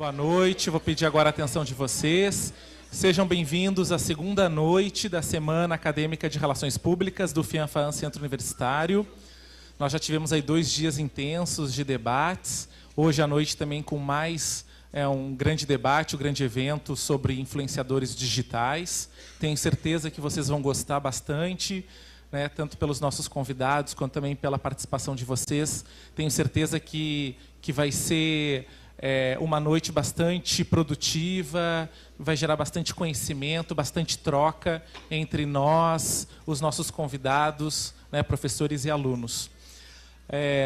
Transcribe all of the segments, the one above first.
Boa noite, vou pedir agora a atenção de vocês. Sejam bem-vindos à segunda noite da Semana Acadêmica de Relações Públicas do FIANFAAN Centro Universitário. Nós já tivemos aí 2 dias intensos de debates. Hoje à noite também com mais um grande debate, um grande evento sobre influenciadores digitais. Tenho certeza que vocês vão gostar bastante, né, tanto pelos nossos convidados, quanto também pela participação de vocês. Tenho certeza que vai ser uma noite bastante produtiva, vai gerar bastante conhecimento, bastante troca entre nós, os nossos convidados, né, professores e alunos.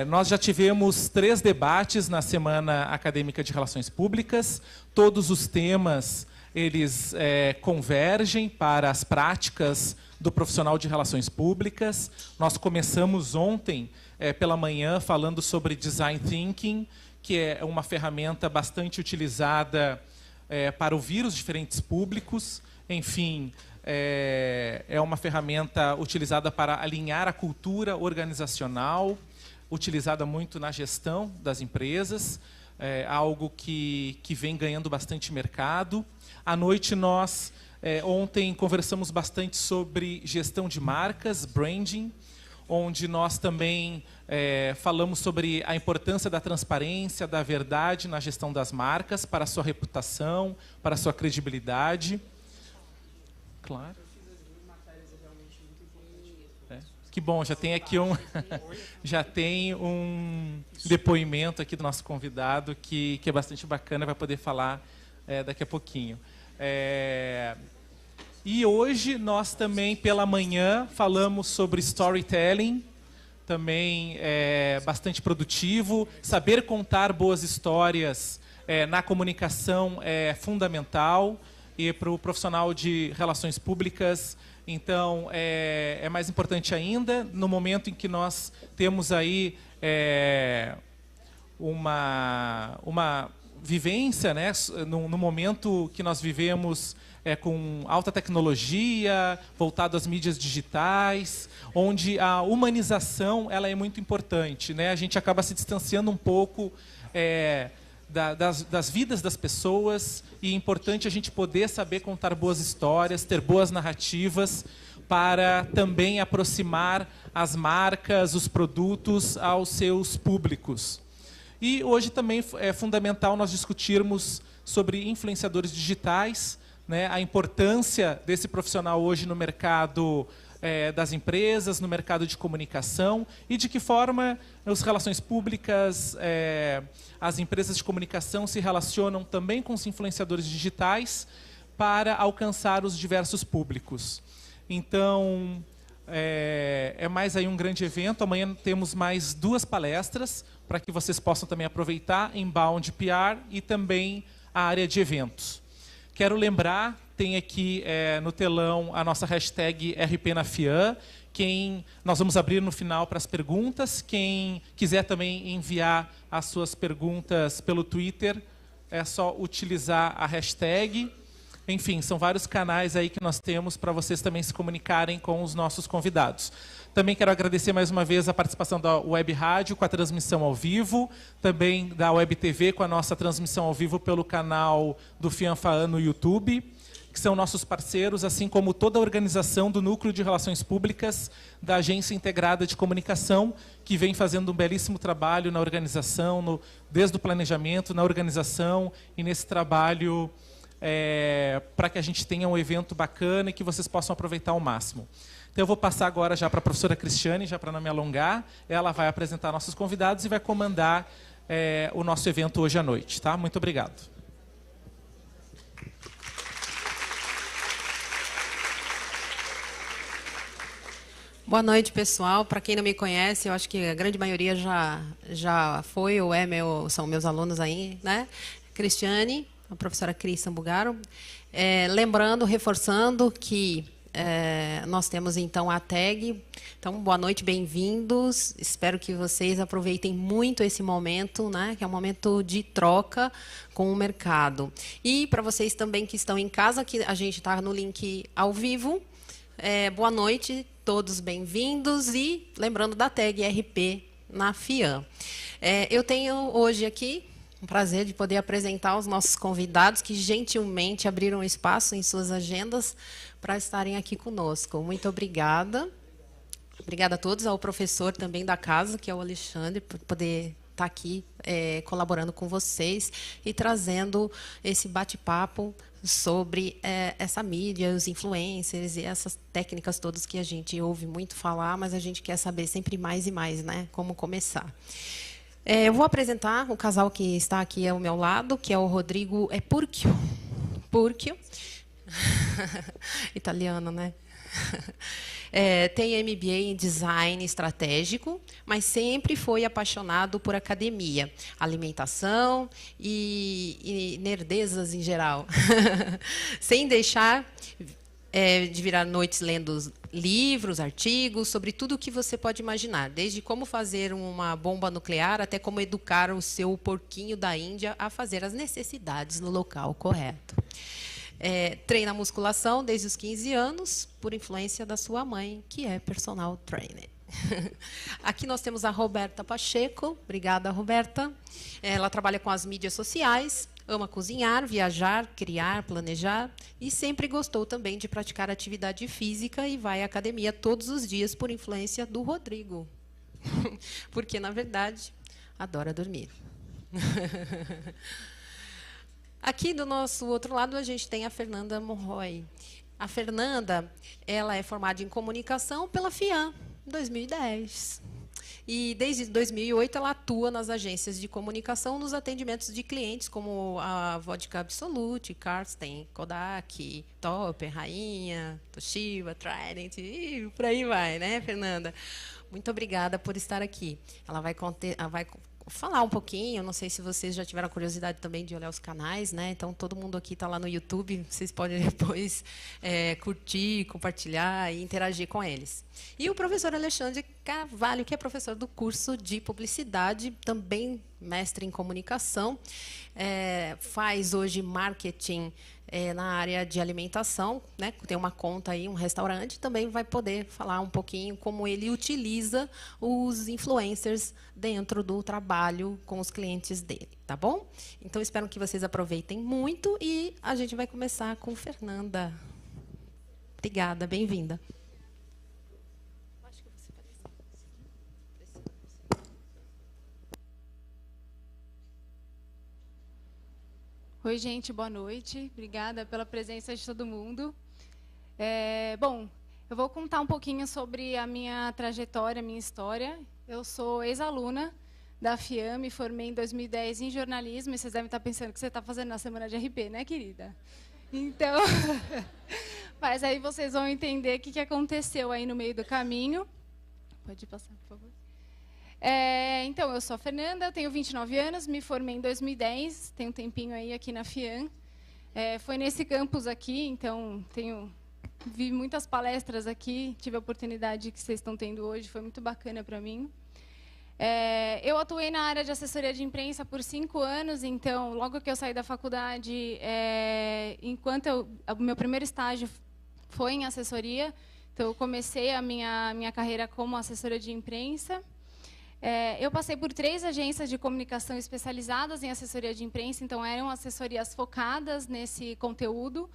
Nós já tivemos 3 debates na Semana Acadêmica de Relações Públicas. Todos os temas eles convergem para as práticas do profissional de relações públicas. Nós começamos ontem pela manhã falando sobre Design Thinking, que é uma ferramenta bastante utilizada para ouvir os diferentes públicos. Enfim, é uma ferramenta utilizada para alinhar a cultura organizacional, utilizada muito na gestão das empresas, algo que vem ganhando bastante mercado. À noite, nós, ontem, conversamos bastante sobre gestão de marcas, branding, onde nós também falamos sobre a importância da transparência, da verdade na gestão das marcas, para a sua reputação, para a sua credibilidade. Claro. Que bom, já tem aqui já tem um depoimento aqui do nosso convidado que é bastante bacana, vai poder falar daqui a pouquinho. E hoje nós também, pela manhã, falamos sobre storytelling, também bastante produtivo. Saber contar boas histórias na comunicação é fundamental, e para o profissional de relações públicas, então, é mais importante ainda, no momento em que nós temos aí uma vivência, né, no momento que nós vivemos com alta tecnologia, voltado às mídias digitais, onde a humanização ela é muito importante, né? A gente acaba se distanciando um pouco das vidas das pessoas, e é importante a gente poder saber contar boas histórias, ter boas narrativas, para também aproximar as marcas, os produtos aos seus públicos. E hoje também é fundamental nós discutirmos sobre influenciadores digitais, né, a importância desse profissional hoje no mercado das empresas, no mercado de comunicação, e de que forma as relações públicas, as empresas de comunicação se relacionam também com os influenciadores digitais para alcançar os diversos públicos. Então, é mais aí um grande evento. Amanhã temos mais 2 palestras para que vocês possam também aproveitar, Inbound PR e também a área de eventos. Quero lembrar, tem aqui no telão a nossa hashtag RP na FIAN, nós vamos abrir no final para as perguntas. Quem quiser também enviar as suas perguntas pelo Twitter, é só utilizar a hashtag. Enfim, são vários canais aí que nós temos para vocês também se comunicarem com os nossos convidados. Também quero agradecer mais uma vez a participação da Web Rádio com a transmissão ao vivo, também da Web TV com a nossa transmissão ao vivo pelo canal do FIANFAAN no YouTube, que são nossos parceiros, assim como toda a organização do Núcleo de Relações Públicas da Agência Integrada de Comunicação, que vem fazendo um belíssimo trabalho na organização, desde o planejamento, na organização e nesse trabalho para que a gente tenha um evento bacana e que vocês possam aproveitar ao máximo. Então, eu vou passar agora já para a professora Cristiane, já para não me alongar. Ela vai apresentar nossos convidados e vai comandar o nosso evento hoje à noite. Tá? Muito obrigado. Boa noite, pessoal. Para quem não me conhece, eu acho que a grande maioria já foi ou são meus alunos aí, né? Cristiane, a professora Cris Sambugaro. Lembrando, reforçando que nós temos então a tag. Então, boa noite, bem-vindos. Espero que vocês aproveitem muito esse momento, né, que é um momento de troca com o mercado. E para vocês também que estão em casa, que a gente está no link ao vivo, boa noite, todos bem-vindos. E lembrando da tag RP na FIAN. Eu tenho hoje aqui Um prazer de poder apresentar os nossos convidados que gentilmente abriram espaço em suas agendas para estarem aqui conosco. Muito obrigada. Obrigada a todos, ao professor também da casa, que é o Alexandre, por poder estar aqui colaborando com vocês e trazendo esse bate-papo sobre essa mídia, os influencers e essas técnicas todas que a gente ouve muito falar, mas a gente quer saber sempre mais e mais, né? Como começar. Eu vou apresentar o casal que está aqui ao meu lado, que é o Rodrigo Purchio. Italiano, né? Tem MBA em Design Estratégico, mas sempre foi apaixonado por academia, alimentação e nerdezas em geral. Sem deixar de virar noites lendo livros, artigos, sobre tudo o que você pode imaginar, desde como fazer uma bomba nuclear até como educar o seu porquinho da Índia a fazer as necessidades no local correto. Treina musculação desde os 15 anos, por influência da sua mãe, que é personal trainer. Aqui nós temos a Roberta Pacheco. Obrigada, Roberta. Ela trabalha com as mídias sociais, ama cozinhar, viajar, criar, planejar e sempre gostou também de praticar atividade física e vai à academia todos os dias por influência do Rodrigo. Porque, na verdade, adora dormir. Aqui do nosso outro lado, a gente tem a Fernanda Monroy. A Fernanda, ela é formada em comunicação pela FIAM, em 2010. E desde 2008 ela atua nas agências de comunicação nos atendimentos de clientes como a Vodka Absolute, Karsten, Kodak, Topper, Rainha, Toshiba, Trident, e por aí vai, né, Fernanda? Muito obrigada por estar aqui. Ela vai falar um pouquinho, não sei se vocês já tiveram a curiosidade também de olhar os canais, né? Então, todo mundo aqui está lá no YouTube, vocês podem depois curtir, compartilhar e interagir com eles. E o professor Alexandre Carvalho, que é professor do curso de Publicidade, também mestre em comunicação, faz hoje marketing na área de alimentação, né? Tem uma conta aí, um restaurante, também vai poder falar um pouquinho como ele utiliza os influencers dentro do trabalho com os clientes dele, tá bom? Então, espero que vocês aproveitem muito e a gente vai começar com Fernanda. Obrigada, bem-vinda. Oi, gente, boa noite. Obrigada pela presença de todo mundo. Bom, eu vou contar um pouquinho sobre a minha trajetória, a minha história. Eu sou ex-aluna da FIAM, me formei em 2010 em jornalismo, e vocês devem estar pensando que você está fazendo na semana de RP, né, querida? Então, mas aí vocês vão entender o que aconteceu aí no meio do caminho. Pode passar, por favor. Então, eu sou a Fernanda, eu tenho 29 anos, me formei em 2010, tenho um tempinho aí aqui na FIAM. Foi nesse campus aqui, então vi muitas palestras aqui, tive a oportunidade que vocês estão tendo hoje, foi muito bacana para mim. Eu atuei na área de assessoria de imprensa por 5 anos, então, logo que eu saí da faculdade, o meu primeiro estágio foi em assessoria, então eu comecei a minha carreira como assessora de imprensa. Eu passei por 3 agências de comunicação especializadas em assessoria de imprensa, então eram assessorias focadas nesse conteúdo.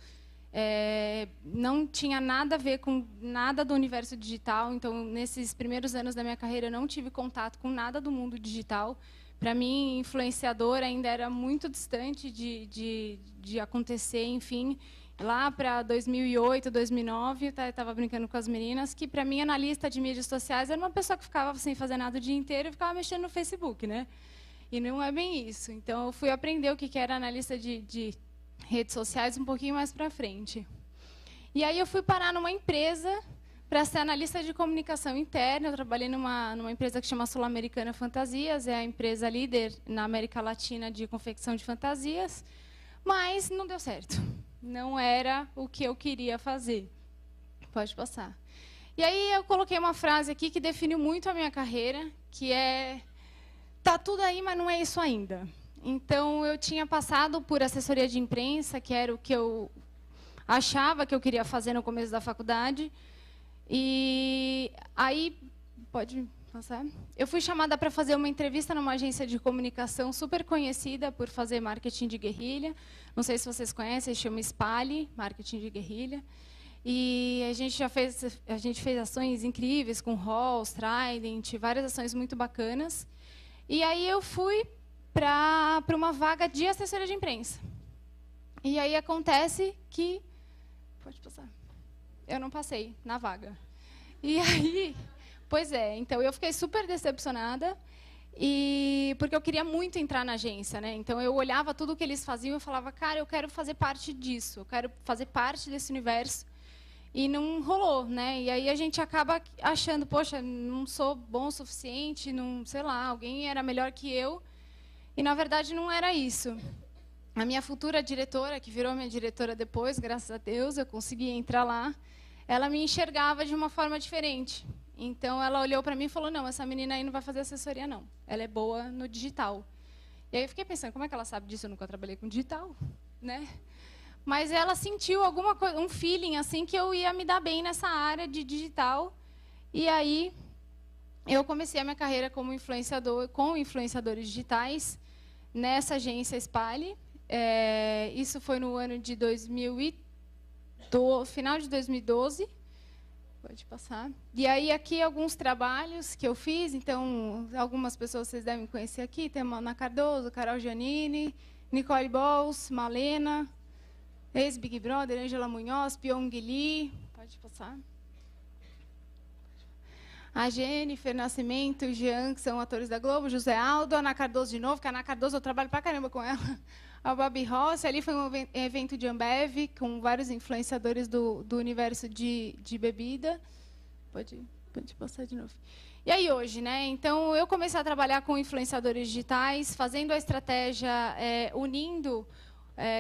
Não tinha nada a ver com nada do universo digital, então nesses primeiros anos da minha carreira eu não tive contato com nada do mundo digital. Para mim, influenciador ainda era muito distante de acontecer, enfim. Lá para 2008, 2009, eu estava brincando com as meninas, que para mim, analista de mídias sociais era uma pessoa que ficava sem fazer nada o dia inteiro e ficava mexendo no Facebook, né? E não é bem isso. Então, eu fui aprender o que era analista de redes sociais um pouquinho mais para frente. E aí eu fui parar numa empresa para ser analista de comunicação interna. Eu trabalhei numa empresa que chama Sul-Americana Fantasias, é a empresa líder na América Latina de confecção de fantasias, mas não deu certo. Não era o que eu queria fazer. Pode passar. E aí eu coloquei uma frase aqui que definiu muito a minha carreira, que é: tá tudo aí, mas não é isso ainda. Então, eu tinha passado por assessoria de imprensa, que era o que eu achava que eu queria fazer no começo da faculdade. E aí, pode passar. Eu fui chamada para fazer uma entrevista numa agência de comunicação super conhecida por fazer marketing de guerrilha. Não sei se vocês conhecem, chama Spali, marketing de guerrilha. E a gente fez ações incríveis com Halls, Trident, várias ações muito bacanas. E aí eu fui para uma vaga de assessoria de imprensa. E aí acontece que... Pode passar. Eu não passei na vaga. E aí... Pois é, então eu fiquei super decepcionada, porque eu queria muito entrar na agência, né? Então eu olhava tudo o que eles faziam e falava, cara, eu quero fazer parte disso, eu quero fazer parte desse universo. E não rolou, né? E aí a gente acaba achando, poxa, não sou bom o suficiente, não, sei lá, alguém era melhor que eu. E na verdade não era isso. A minha futura diretora, que virou minha diretora depois, graças a Deus, eu consegui entrar lá, ela me enxergava de uma forma diferente. Então, ela olhou para mim e falou, não, essa menina aí não vai fazer assessoria, não. Ela é boa no digital. E aí eu fiquei pensando, como é que ela sabe disso? Eu nunca trabalhei com digital, né? Mas ela sentiu alguma coisa, um feeling assim que eu ia me dar bem nessa área de digital. E aí, eu comecei a minha carreira como influenciador, com influenciadores digitais, nessa agência Spali. Isso foi no ano de final de 2012. Pode passar. E aí, aqui, alguns trabalhos que eu fiz. Então, algumas pessoas vocês devem conhecer aqui. Tem a Ana Cardoso, Carol Giannini, Nicole Balls, Malena, ex-Big Brother, Ângela Munhoz, Pyong Lee. Pode passar. A Jennifer Nascimento, o Jean, que são atores da Globo, José Aldo, Ana Cardoso de novo, que a Ana Cardoso eu trabalho pra caramba com ela. A Babi Rossi, ali foi um evento de Ambev, com vários influenciadores do universo de bebida. Pode passar de novo. E aí, hoje, né? Então, eu comecei a trabalhar com influenciadores digitais, fazendo a estratégia, unindo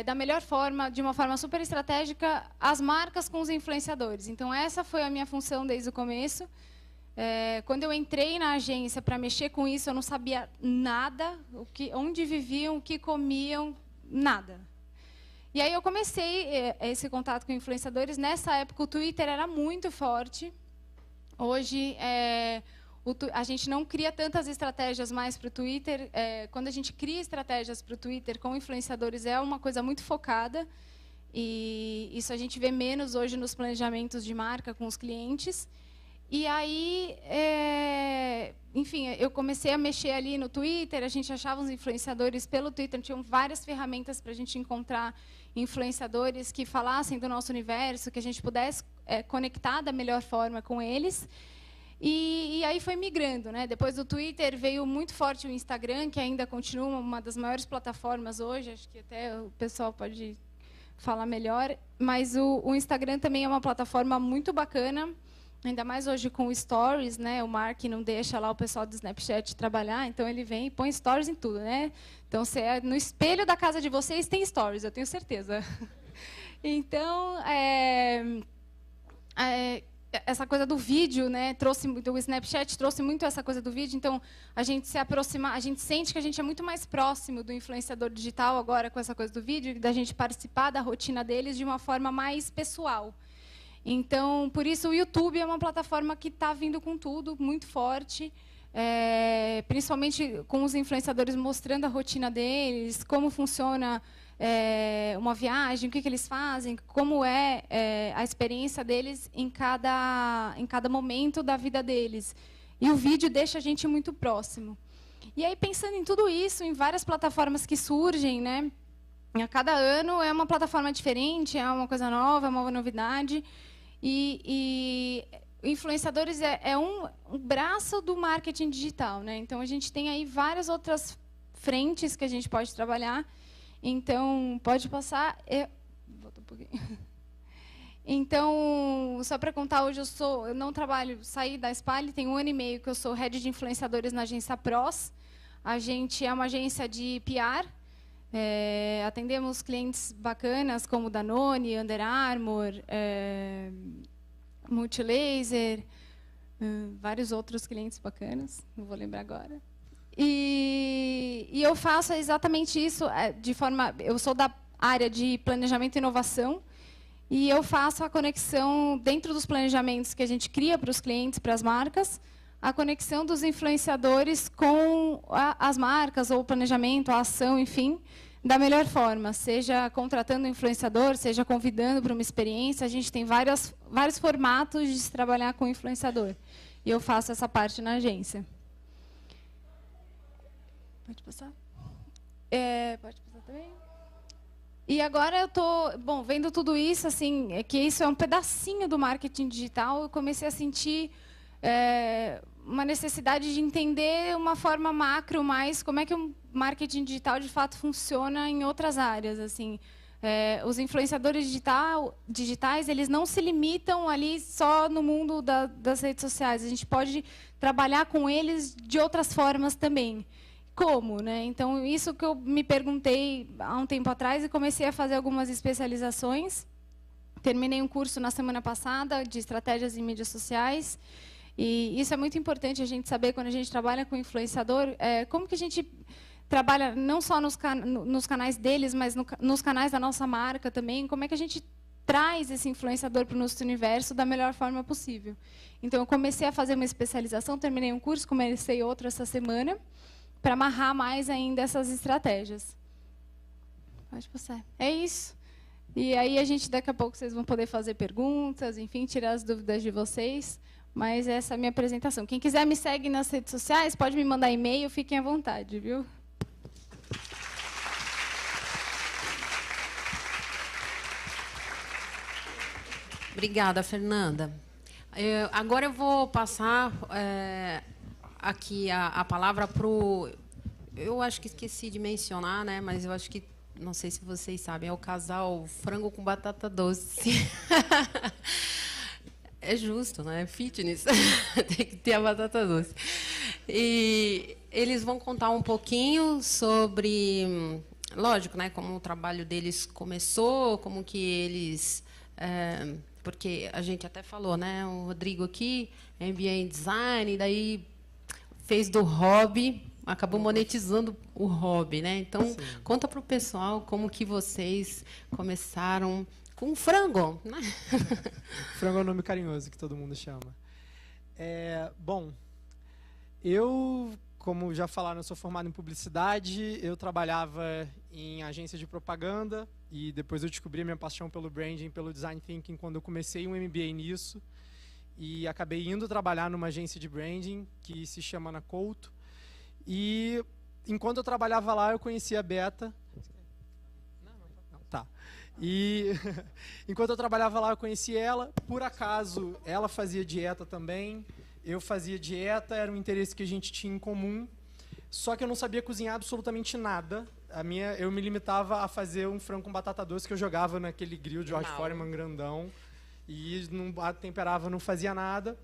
da melhor forma, de uma forma super estratégica, as marcas com os influenciadores. Então, essa foi a minha função desde o começo. Quando eu entrei na agência para mexer com isso, eu não sabia nada, onde viviam, o que comiam, nada. E aí eu comecei esse contato com influenciadores. Nessa época, o Twitter era muito forte. Hoje, a gente não cria tantas estratégias mais para o Twitter. Quando a gente cria estratégias para o Twitter com influenciadores, é uma coisa muito focada. E isso a gente vê menos hoje nos planejamentos de marca com os clientes. E aí, enfim, eu comecei a mexer ali no Twitter, a gente achava os influenciadores pelo Twitter, tinham várias ferramentas para a gente encontrar influenciadores que falassem do nosso universo, que a gente pudesse conectar da melhor forma com eles. E aí foi migrando, né? Depois do Twitter veio muito forte o Instagram, que ainda continua uma das maiores plataformas hoje, acho que até o pessoal pode falar melhor, mas o Instagram também é uma plataforma muito bacana. Ainda mais hoje com o Stories, né? O Mark não deixa lá o pessoal do Snapchat trabalhar, então ele vem e põe Stories em tudo, né? Então, no espelho da casa de vocês tem Stories, eu tenho certeza. Então, essa coisa do vídeo, né? O Snapchat trouxe muito essa coisa do vídeo. Então, a gente se aproxima, a gente sente que a gente é muito mais próximo do influenciador digital agora com essa coisa do vídeo, da gente participar da rotina deles de uma forma mais pessoal. Então, por isso, o YouTube é uma plataforma que está vindo com tudo, muito forte, principalmente com os influenciadores mostrando a rotina deles, como funciona uma viagem, o que eles fazem, como é a experiência deles em cada momento da vida deles. E o vídeo deixa a gente muito próximo. E aí, pensando em tudo isso, em várias plataformas que surgem, né? A cada ano é uma plataforma diferente, é uma coisa nova, é uma novidade. E influenciadores é um braço do marketing digital, né? Então, a gente tem aí várias outras frentes que a gente pode trabalhar. Então, pode passar. Volta um pouquinho. Então, só para contar, hoje eu não trabalho, saí da Spali, tem 1 ano e meio que eu sou head de influenciadores na agência Pros. A gente é uma agência de PR. Atendemos clientes bacanas como Danone, Under Armour, Multilaser, vários outros clientes bacanas, não vou lembrar agora. E eu faço exatamente isso de forma... Eu sou da área de planejamento e inovação, e eu faço a conexão dentro dos planejamentos que a gente cria para os clientes, para as marcas. a conexão dos influenciadores com as marcas, ou o planejamento, a ação, enfim, da melhor forma, seja contratando um influenciador, seja convidando para uma experiência. A gente tem vários formatos de se trabalhar com influenciador. E eu faço essa parte na agência. Pode passar? Pode passar também. E agora eu estou, vendo tudo isso, assim, que isso é um pedacinho do marketing digital. Eu comecei a sentir uma necessidade de entender uma forma macro mais como é que o marketing digital de fato funciona em outras áreas, assim. Os influenciadores digitais, eles não se limitam ali só no mundo das redes sociais. A gente pode trabalhar com eles de outras formas também. Como, né? Então, isso que eu me perguntei há um tempo atrás e comecei a fazer algumas especializações. Terminei um curso na semana passada de estratégias em mídias sociais. E isso é muito importante a gente saber quando a gente trabalha com influenciador, como que a gente trabalha não só nos canais deles, mas nos canais da nossa marca também, como é que a gente traz esse influenciador para o nosso universo da melhor forma possível. Então, eu comecei a fazer uma especialização, terminei um curso, comecei outro essa semana, para amarrar mais ainda essas estratégias. Pode passar. É isso. E aí, daqui a pouco, vocês vão poder fazer perguntas, enfim, tirar as dúvidas de vocês. Mas essa é a minha apresentação. Quem quiser me segue nas redes sociais, pode me mandar e-mail, fiquem à vontade, viu? Obrigada, Fernanda. Agora eu vou passar aqui a palavra para o... Eu acho que esqueci de mencionar, né? Mas eu acho que, não sei se vocês sabem, é o casal frango com batata doce. É justo, né? Fitness. Tem que ter a batata doce. E eles vão contar um pouquinho sobre, lógico, né? Como o trabalho deles começou, como que eles... porque a gente até falou, né? O Rodrigo aqui, MBA em Design, daí fez do hobby, acabou monetizando o hobby, né? Então, sim, conta para o pessoal como que vocês começaram com frango, né? Frango é um nome carinhoso que todo mundo chama. Bom, eu, como já falaram, eu sou formado em publicidade, eu trabalhava em agência de propaganda e depois eu descobri a minha paixão pelo branding, pelo design thinking, quando eu comecei um MBA nisso e acabei indo trabalhar numa agência de branding que se chama Ana Couto. E enquanto eu trabalhava lá, eu conheci a Beta. Tá. E enquanto eu trabalhava lá, eu conheci ela. Por acaso, ela fazia dieta também. Eu fazia dieta, era um interesse que a gente tinha em comum. Só que eu não sabia cozinhar absolutamente nada. Eu me limitava a fazer um frango com batata doce que eu jogava naquele grill de George Foreman grandão. E não temperava, não fazia nada.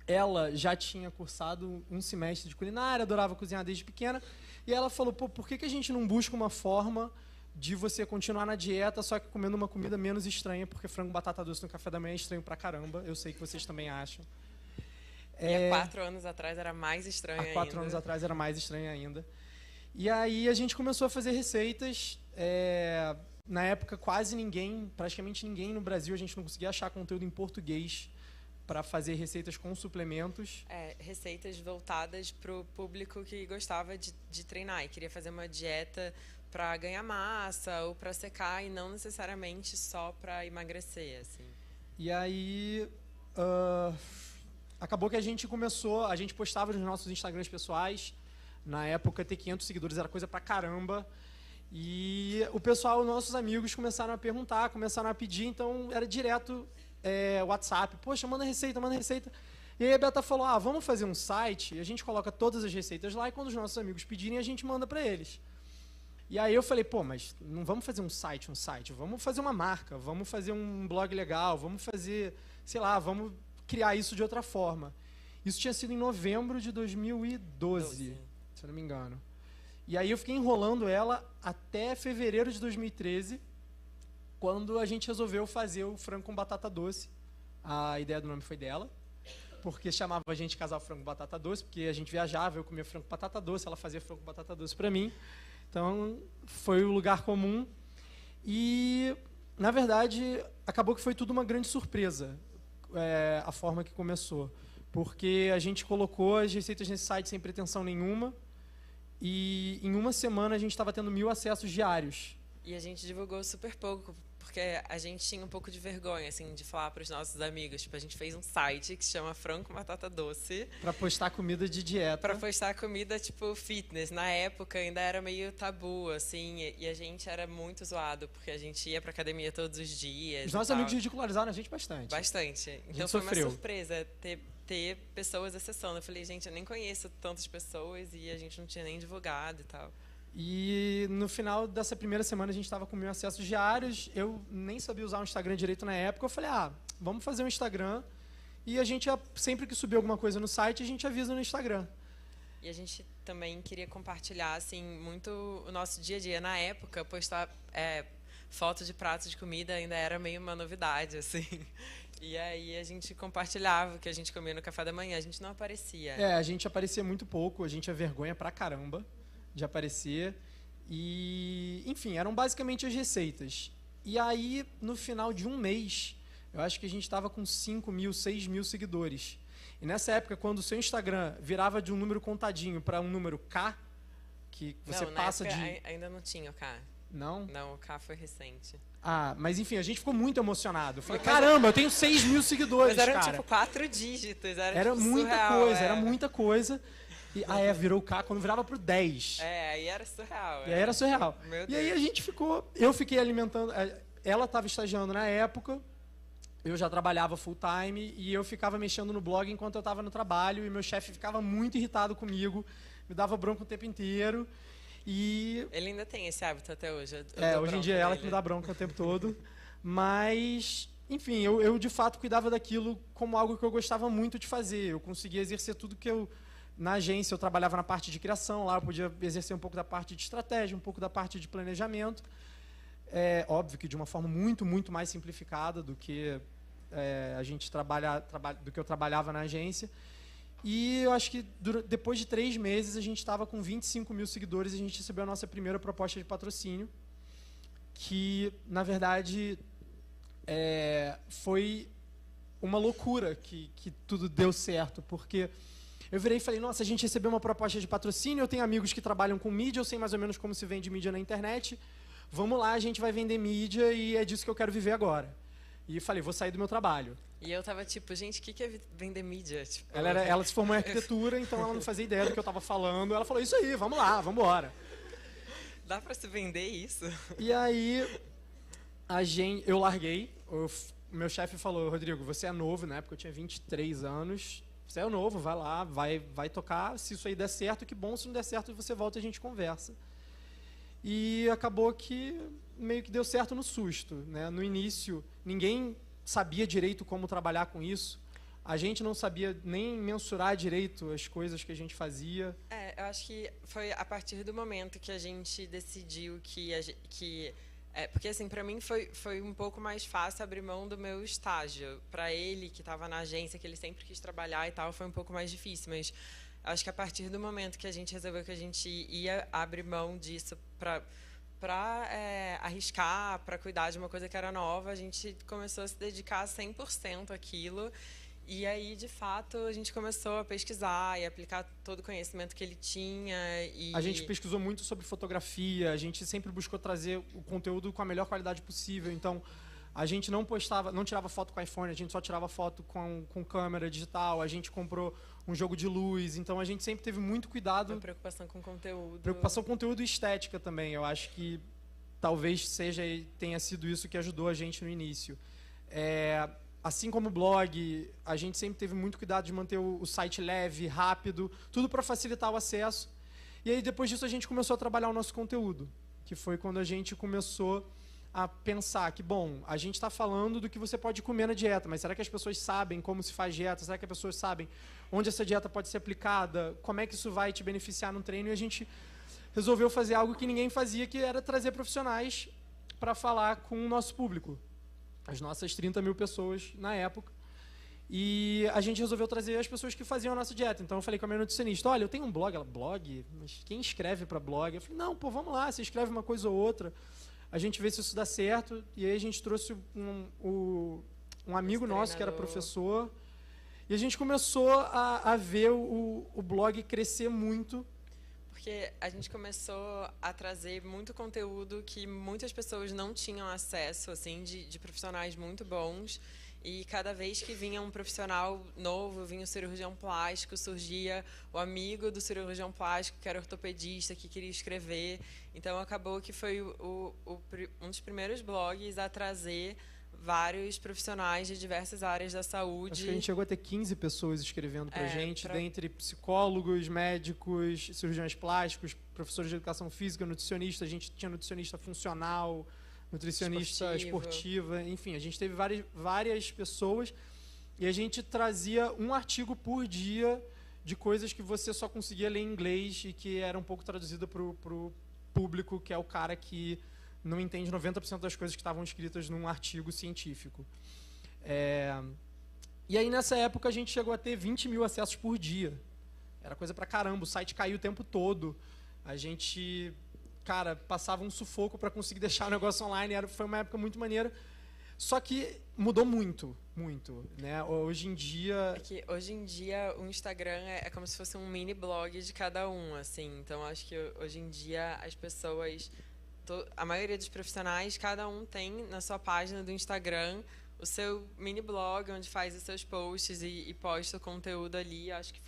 Ela já tinha cursado um semestre de culinária, adorava cozinhar desde pequena. E ela falou, pô, por que a gente não busca uma forma de você continuar na dieta, só que comendo uma comida menos estranha, porque frango batata doce no café da manhã é estranho pra caramba. Eu sei que vocês também acham. E há 4 anos atrás era mais estranho ainda. Há 4 anos atrás era mais estranho ainda. E aí a gente começou a fazer receitas. Na época, praticamente ninguém no Brasil, a gente não conseguia achar conteúdo em português para fazer receitas com suplementos. Receitas voltadas para o público que gostava de treinar e queria fazer uma dieta para ganhar massa ou para secar e não necessariamente só para emagrecer, assim. E aí acabou que a gente postava nos nossos Instagrams pessoais. Na época, ter 500 seguidores era coisa pra caramba. E o pessoal, nossos amigos, começaram a perguntar, começaram a pedir, então era direto WhatsApp. Poxa, manda receita, manda receita. E aí a Beta falou, vamos fazer um site, a gente coloca todas as receitas lá e quando os nossos amigos pedirem, a gente manda para eles. E aí eu falei, pô, mas não vamos fazer um site, vamos fazer uma marca, vamos fazer um blog legal, vamos fazer, sei lá, vamos criar isso de outra forma. Isso tinha sido em novembro de 2012, se eu não me engano. E aí eu fiquei enrolando ela até fevereiro de 2013, quando a gente resolveu fazer o frango com batata doce. A ideia do nome foi dela, porque chamava a gente Casal Frango com Batata Doce, porque a gente viajava, eu comia frango com batata doce, ela fazia frango com batata doce para mim. Então, foi o lugar comum. E, na verdade, acabou que foi tudo uma grande surpresa, a forma que começou. porque a gente colocou as receitas nesse site sem pretensão nenhuma, e em uma semana a gente estava tendo 1.000 acessos diários. E a gente divulgou super pouco, porque a gente tinha um pouco de vergonha, assim, de falar para os nossos amigos. Tipo, a gente fez um site que se chama Frango com Batata Doce. Para postar comida de dieta. Para postar comida, tipo, fitness. Na época ainda era meio tabu, assim, e a gente era muito zoado, porque a gente ia para academia todos os dias. Os nossos amigos ridicularizaram a gente bastante. Bastante. Então foi uma surpresa ter pessoas acessando. Eu falei, gente, eu nem conheço tantas pessoas e a gente não tinha nem divulgado e tal. E no final dessa primeira semana a gente estava com 1.000 acessos diários. Eu nem sabia usar o Instagram direito na época. Eu falei, vamos fazer um Instagram. E a gente, sempre que subir alguma coisa no site, a gente avisa no Instagram. E a gente também queria compartilhar, assim, muito o nosso dia a dia. Na época, postar foto de pratos de comida ainda era meio uma novidade, assim. E aí a gente compartilhava o que a gente comia no café da manhã. A gente não aparecia. A gente aparecia muito pouco. A gente tinha vergonha pra caramba de aparecer. E, enfim, eram basicamente as receitas. E aí, no final de um mês, eu acho que a gente estava com 5.000, 6.000 seguidores. E nessa época, quando o seu Instagram virava de um número contadinho para um número K, que você não, passa na época, de... ainda não tinha o K. Não? Não, o K foi recente. Mas enfim, a gente ficou muito emocionado. Eu falei, caramba, eu tenho 6.000 seguidores, mas eram, cara. tipo 4 dígitos. Era tipo, muita surreal, coisa, era muita coisa. E, virou o K quando virava pro 10. Aí era surreal. E aí era surreal. Meu Deus. E aí a gente eu fiquei alimentando, ela estava estagiando na época, eu já trabalhava full time e eu ficava mexendo no blog enquanto eu estava no trabalho e meu chefe ficava muito irritado comigo, me dava bronca o tempo inteiro. E ele ainda tem esse hábito até hoje. Hoje em dia é ela que me dá bronca o tempo todo. Mas, enfim, eu de fato cuidava daquilo como algo que eu gostava muito de fazer. Eu conseguia exercer tudo que eu... Na agência eu trabalhava na parte de criação, lá eu podia exercer um pouco da parte de estratégia, um pouco da parte de planejamento. Óbvio que de uma forma muito, muito mais simplificada do que a gente do que eu trabalhava na agência. E eu acho que depois de 3 meses a gente estava com 25.000 seguidores e a gente recebeu a nossa primeira proposta de patrocínio, que na verdade foi uma loucura que tudo deu certo, porque eu virei e falei, nossa, a gente recebeu uma proposta de patrocínio, eu tenho amigos que trabalham com mídia, eu sei mais ou menos como se vende mídia na internet, vamos lá, a gente vai vender mídia e é disso que eu quero viver agora. E falei, vou sair do meu trabalho. E eu tava tipo, gente, o que é vender mídia? Tipo, ela se formou em arquitetura, então ela não fazia ideia do que eu estava falando. Ela falou, isso aí, vamos lá, vamos embora. Dá para se vender isso? E aí, eu larguei, o meu chefe falou, Rodrigo, você é novo, na época eu tinha 23 anos, você é novo, vai lá, vai tocar, se isso aí der certo, que bom, se não der certo, você volta e a gente conversa. E acabou que meio que deu certo no susto, né? No início, ninguém sabia direito como trabalhar com isso, a gente não sabia nem mensurar direito as coisas que a gente fazia. Eu acho que foi a partir do momento que a gente decidiu porque assim, para mim foi um pouco mais fácil abrir mão do meu estágio. Para ele, que estava na agência, que ele sempre quis trabalhar e tal, foi um pouco mais difícil. Mas acho que a partir do momento que a gente resolveu que a gente ia abrir mão disso para arriscar, para cuidar de uma coisa que era nova, a gente começou a se dedicar 100% àquilo. E aí, de fato, a gente começou a pesquisar e aplicar todo o conhecimento que ele tinha. A gente pesquisou muito sobre fotografia, a gente sempre buscou trazer o conteúdo com a melhor qualidade possível. Então, a gente não tirava foto com iPhone, a gente só tirava foto com câmera digital, a gente comprou um jogo de luz. Então, a gente sempre teve muito cuidado. Uma preocupação com conteúdo. Preocupação com conteúdo e estética também. Eu acho que talvez tenha sido isso que ajudou a gente no início. Assim como o blog, a gente sempre teve muito cuidado de manter o site leve, rápido, tudo para facilitar o acesso. E aí, depois disso, a gente começou a trabalhar o nosso conteúdo, que foi quando a gente começou a pensar que, bom, a gente está falando do que você pode comer na dieta, mas será que as pessoas sabem como se faz dieta? Será que as pessoas sabem onde essa dieta pode ser aplicada? Como é que isso vai te beneficiar no treino? E a gente resolveu fazer algo que ninguém fazia, que era trazer profissionais para falar com o nosso público. As nossas 30.000 pessoas na época. E a gente resolveu trazer as pessoas que faziam a nossa dieta. Então eu falei com a minha nutricionista, olha, eu tenho um blog. Ela, blog? Mas quem escreve para blog? Eu falei, não, pô, vamos lá, você escreve uma coisa ou outra. A gente vê se isso dá certo. E aí a gente trouxe um amigo nosso que era professor. E a gente começou a ver o blog crescer muito. Porque a gente começou a trazer muito conteúdo que muitas pessoas não tinham acesso, assim, de profissionais muito bons. E cada vez que vinha um profissional novo, vinha o cirurgião plástico, surgia o amigo do cirurgião plástico, que era ortopedista, que queria escrever. Então, acabou que foi um dos primeiros blogs a trazer vários profissionais de diversas áreas da saúde. Acho que a gente chegou a ter 15 pessoas escrevendo pra gente, dentre psicólogos, médicos, cirurgiões plásticos, professores de educação física, nutricionista. A gente tinha nutricionista funcional, nutricionista esportiva, enfim, a gente teve várias pessoas e a gente trazia um artigo por dia de coisas que você só conseguia ler em inglês e que era um pouco traduzido para o público, que é o cara que não entende 90% das coisas que estavam escritas num artigo científico. E aí, nessa época, a gente chegou a ter 20 mil acessos por dia. Era coisa pra caramba, o site caiu o tempo todo. A gente, cara, passava um sufoco para conseguir deixar o negócio online. Foi uma época muito maneira. Só que mudou muito, né? Hoje em dia o Instagram é como se fosse um mini blog de cada um, assim. Então, acho que hoje em dia as pessoas... A maioria dos profissionais, cada um tem na sua página do Instagram o seu mini blog, onde faz os seus posts e posta o conteúdo ali. Acho que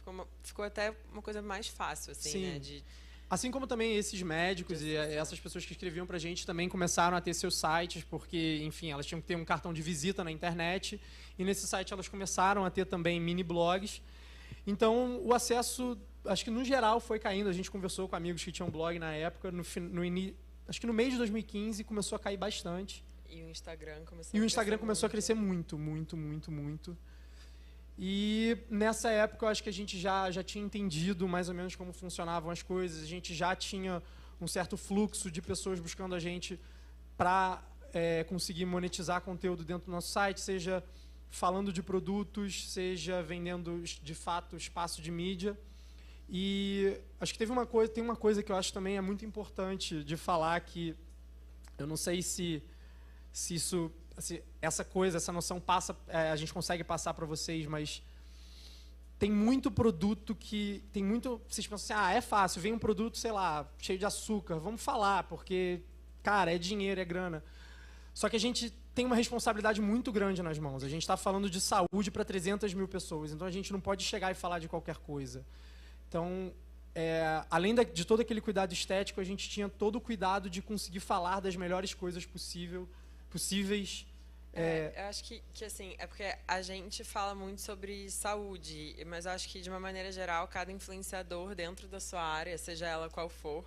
ficou até uma coisa mais fácil, assim, sim, né? Assim como também esses médicos e essas pessoas que escreviam pra gente também começaram a ter seus sites, porque, enfim, elas tinham que ter um cartão de visita na internet, e nesse site elas começaram a ter também mini blogs. Então, o acesso, acho que no geral foi caindo. A gente conversou com amigos que tinham blog na época, acho que no mês de 2015 começou a cair bastante. E o Instagram começou a crescer muito. E nessa época eu acho que a gente já tinha entendido mais ou menos como funcionavam as coisas. A gente já tinha um certo fluxo de pessoas buscando a gente para conseguir monetizar conteúdo dentro do nosso site, seja falando de produtos, seja vendendo de fato espaço de mídia. E acho que tem uma coisa que eu acho também é muito importante de falar, que eu não sei se isso, assim, essa noção a gente consegue passar para vocês, mas tem muito produto vocês pensam assim, é fácil, vem um produto, sei lá, cheio de açúcar, vamos falar, porque, cara, é dinheiro, é grana. Só que a gente tem uma responsabilidade muito grande nas mãos. A gente está falando de saúde para 300 mil pessoas, então a gente não pode chegar e falar de qualquer coisa. Então, além de todo aquele cuidado estético, a gente tinha todo o cuidado de conseguir falar das melhores coisas possíveis. Eu acho que assim, é porque a gente fala muito sobre saúde, mas eu acho que, de uma maneira geral, cada influenciador dentro da sua área, seja ela qual for,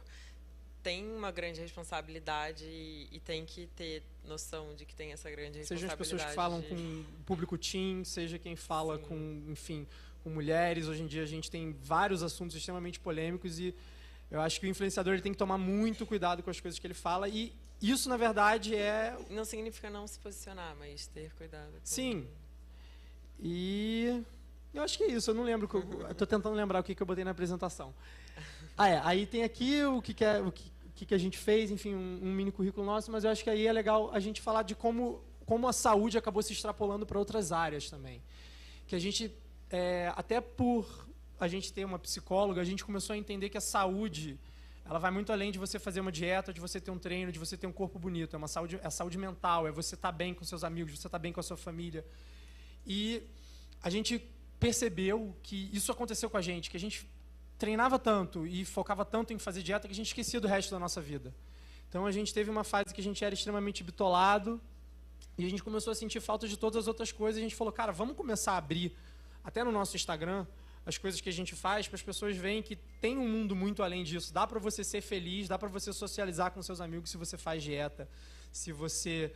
tem uma grande responsabilidade e tem que ter noção de que tem essa grande responsabilidade. Seja as pessoas que falam com o público teen, seja quem fala com, enfim, com mulheres. Hoje em dia a gente tem vários assuntos extremamente polêmicos e eu acho que o influenciador ele tem que tomar muito cuidado com as coisas que ele fala, e isso, na verdade, não significa não se posicionar, mas ter cuidado. Sim. E eu acho que é isso. Eu não lembro. Eu tô tentando lembrar o que eu botei na apresentação. Aí tem aqui o que a gente fez, enfim, um mini currículo nosso, mas eu acho que aí é legal a gente falar de como a saúde acabou se extrapolando para outras áreas também. Que a gente, até por a gente ter uma psicóloga, a gente começou a entender que a saúde, ela vai muito além de você fazer uma dieta, de você ter um treino, de você ter um corpo bonito. É saúde mental, é você estar bem com seus amigos, você estar bem com a sua família. E a gente percebeu que isso aconteceu com a gente, que a gente treinava tanto e focava tanto em fazer dieta que a gente esquecia do resto da nossa vida. Então a gente teve uma fase que a gente era extremamente bitolado e a gente começou a sentir falta de todas as outras coisas. A gente falou, cara, vamos começar a abrir, até no nosso Instagram, as coisas que a gente faz, para as pessoas verem que tem um mundo muito além disso. Dá para você ser feliz, dá para você socializar com seus amigos se você faz dieta, se você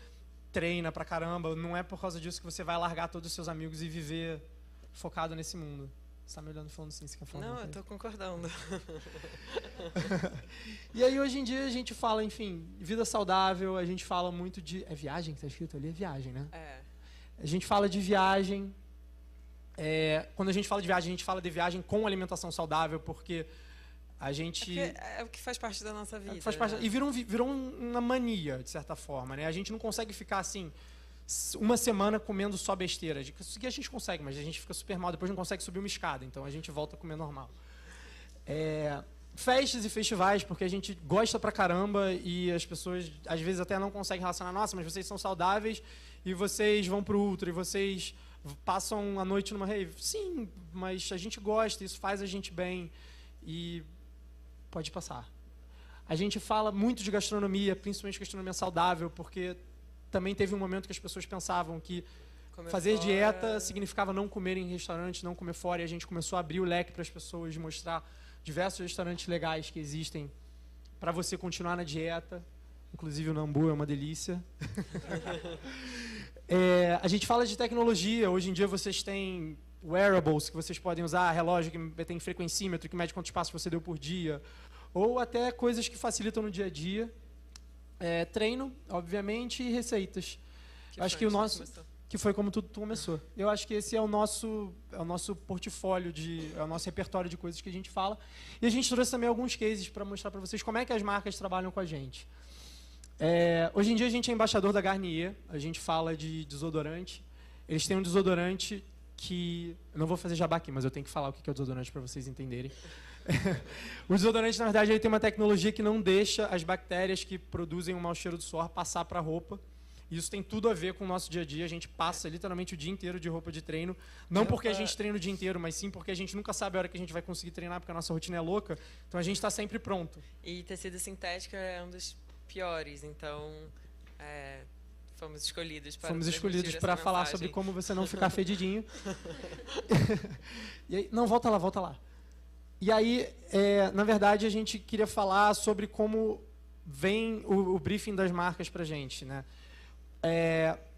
treina pra caramba. Não é por causa disso que você vai largar todos os seus amigos e viver focado nesse mundo. Você tá me olhando falando assim, você quer falar? Não, eu tô concordando. E aí, hoje em dia, a gente fala, enfim, vida saudável, a gente fala muito de... É viagem que tá escrito ali? É viagem, né? A gente fala de viagem. Quando a gente fala de viagem, a gente fala de viagem com alimentação saudável, porque a gente... É o que faz parte da nossa vida. E virou uma mania, de certa forma, né? A gente não consegue ficar assim uma semana comendo só besteira. Isso que a gente consegue, mas a gente fica super mal, depois não consegue subir uma escada, então a gente volta a comer normal. Festas e festivais, porque a gente gosta pra caramba e as pessoas às vezes até não conseguem relacionar, nossa, mas vocês são saudáveis e vocês vão pro ultra e vocês passam a noite numa rave. Sim, mas a gente gosta, isso faz a gente bem e pode passar. A gente fala muito de gastronomia, principalmente gastronomia saudável, porque também teve um momento que as pessoas pensavam que fazer dieta significava não comer em restaurante, não comer fora, e a gente começou a abrir o leque para as pessoas, de mostrar diversos restaurantes legais que existem para você continuar na dieta. Inclusive o Nambu é uma delícia. A gente fala de tecnologia. Hoje em dia vocês têm wearables que vocês podem usar, relógio que tem frequencímetro, que mede quantos passos você deu por dia, ou até coisas que facilitam no dia a dia. Treino, obviamente, e receitas. Acho que o nosso... Que foi como tudo começou. Eu acho que esse é o nosso portfólio, é o nosso repertório de coisas que a gente fala. E a gente trouxe também alguns cases para mostrar para vocês como é que as marcas trabalham com a gente. Hoje em dia a gente é embaixador da Garnier, a gente fala de desodorante. Eles têm um desodorante que... Eu não vou fazer jabá aqui, mas eu tenho que falar o que é o desodorante para vocês entenderem. O desodorante, na verdade, ele tem uma tecnologia que não deixa as bactérias que produzem o mau cheiro do suor passar para a roupa. Isso tem tudo a ver com o nosso dia a dia. A gente passa literalmente o dia inteiro de roupa de treino. Não porque a gente treina o dia inteiro, mas sim porque a gente nunca sabe a hora que a gente vai conseguir treinar, porque a nossa rotina é louca. Então a gente está sempre pronto. E tecido sintético é um dos piores, então fomos escolhidos para falar sobre como você não ficar fedidinho. E aí, não, volta lá. E aí, na verdade, a gente queria falar sobre como vem o briefing das marcas para a gente, né?